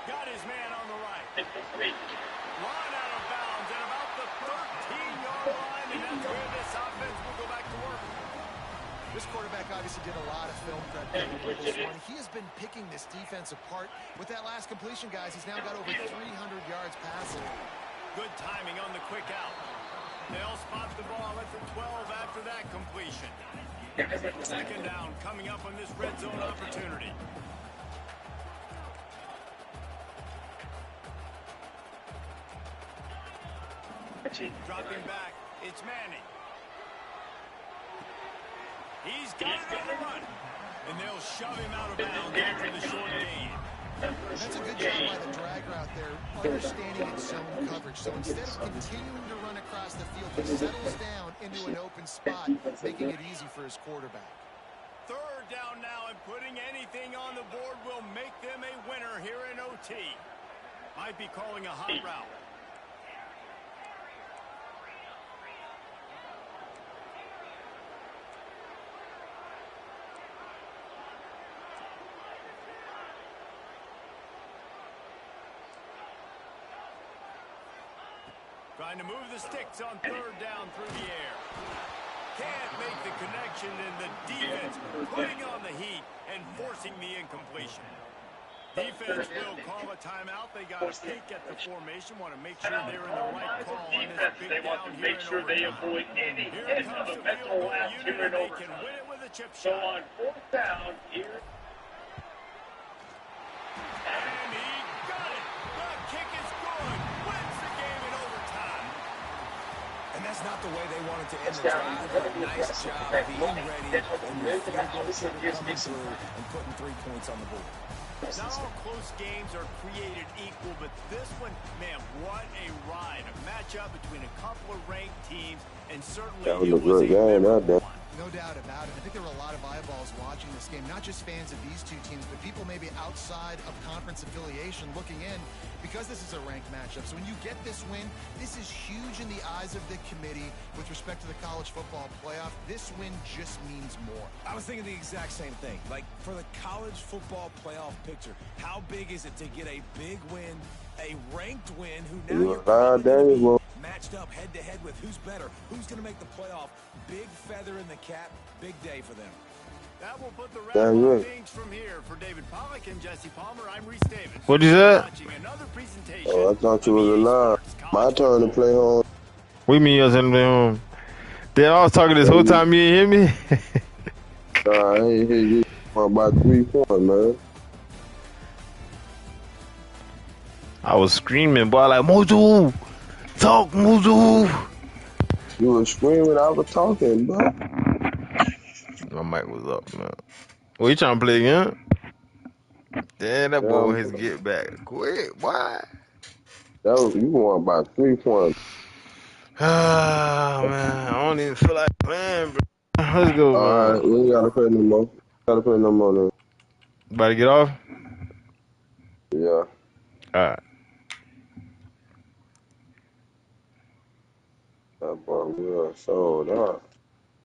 Got his man on the right. Run out of bounds at about the 13-yard line, and that's where this offense will go back to work. This quarterback obviously did a lot of film prep for this one. He has been picking this defense apart. With that last completion, guys, he's now got over 300 yards passing. Good timing on the quick out. They'll spot the ball at the 12 after that completion. Second down coming up on this red zone opportunity. Dropping back, it's Manning. He's got it on the run. And they'll shove him out of bounds after the short gain. That's a good job by the drag route there, understanding its zone coverage. So instead of continuing to run across the field, he settles down into an open spot, making it easy for his quarterback. Third down now, and putting anything on the board will make them a winner here in OT. Might be calling a hot route. Trying to move the sticks on third down through the air. Can't make the connection, and the defense putting on the heat and forcing the incompletion. Defense will call a timeout. They got a peek at the formation. Want to make sure they're in the right call on this big down here in overtime. Here comes the field goal unit, and they can win it with a chip shot. So on fourth down, here. And he got it. The kick is good. Wins the game in overtime. And that's not the way they wanted to end the drive, but a nice job being ready and the field goal coming through and putting 3 points on the board. Not all close games are created equal, but this one, man, what a ride. A matchup between a couple of ranked teams, and certainly That was it a was good a game, memorable one. No doubt about it. I think there were a lot of eyeballs watching this game, not just fans of these two teams, but people maybe outside of conference affiliation looking in because this is a ranked matchup. So when you get this win, this is huge in the eyes of the committee with respect to the college football playoff. This win just means more. I was thinking the exact same thing. Like, for the college football playoff picture, how big is it to get a big win, a ranked win, who now you're probably going to be matched up head-to-head with who's better, who's going to make the playoff. Big feather in the cap, big day for them. That will put the rest of things from here. For David Pollack and Jesse Palmer, I'm Reese Davis. What'd you say? Watching another presentation. Oh, I thought you was alive. My turn to play home. We mean us in the room. Then I was talking this whole time. You ain't hear me? Nah, I ain't hear you about 3 points, man. I was screaming, boy, like, Mozu! Talk, Mozu! You were screaming, I was talking, bro. My mic was up, man. What you trying to play again? Damn, that boy has to get back quick. Why? You going about 3 points. Ah, man, I don't even feel like playing, bro. Let's go, man. All right, we ain't gotta play no more. Gotta play no more now. About to get off? Yeah. All right. That boy, we are sold out.